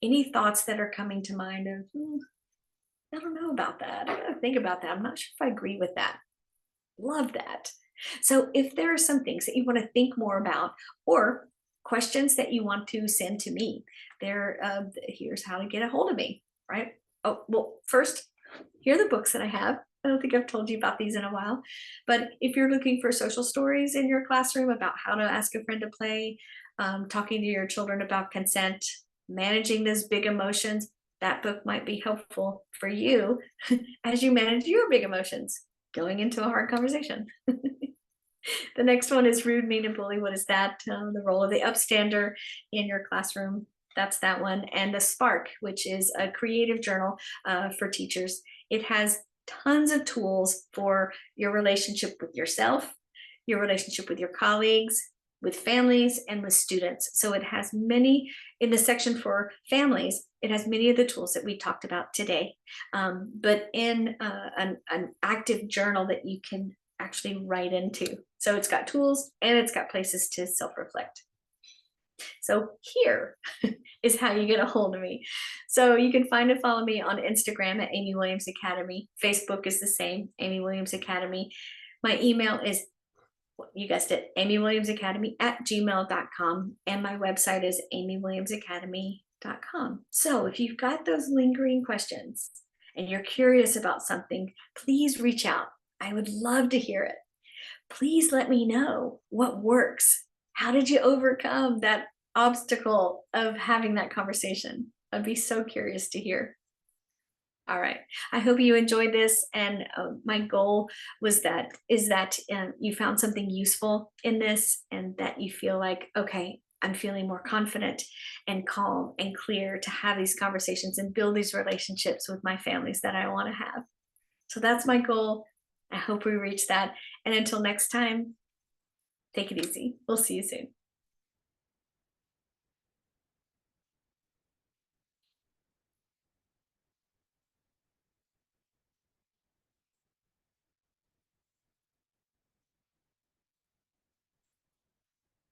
Any thoughts that are coming to mind of, I don't know about that. I gotta think about that. I'm not sure if I agree with that. Love that. So if there are some things that you want to think more about, or questions that you want to send to me, here's how to get a hold of me, right? Oh, well, first, here are the books that I have. I don't think I've told you about these in a while, but if you're looking for social stories in your classroom about how to ask a friend to play, talking to your children about consent, managing those big emotions, that book might be helpful for you as you manage your big emotions going into a hard conversation. The next one is Rude, Mean, and Bully. What is that? The role of the upstander in your classroom. That's that one. And The Spark, which is a creative journal for teachers. It has tons of tools for your relationship with yourself, your relationship with your colleagues, with families, and with students. So it has many, in the section for families, it has many of the tools that we talked about today, but in an active journal that you can actually write into. So it's got tools and it's got places to self-reflect. So here is how you get a hold of me. So you can find and follow me on Instagram at Amy Williams Academy. Facebook is the same, Amy Williams Academy. My email is, you guessed it, amywilliamsacademy@gmail.com. And my website is amywilliamsacademy.com. So if you've got those lingering questions and you're curious about something, please reach out. I would love to hear it. Please let me know what works. How did you overcome that obstacle of having that conversation? I'd be so curious to hear. All right. I hope you enjoyed this. And my goal is that you found something useful in this and that you feel like, okay, I'm feeling more confident and calm and clear to have these conversations and build these relationships with my families that I want to have. So that's my goal. I hope we reach that. And until next time, take it easy. We'll see you soon.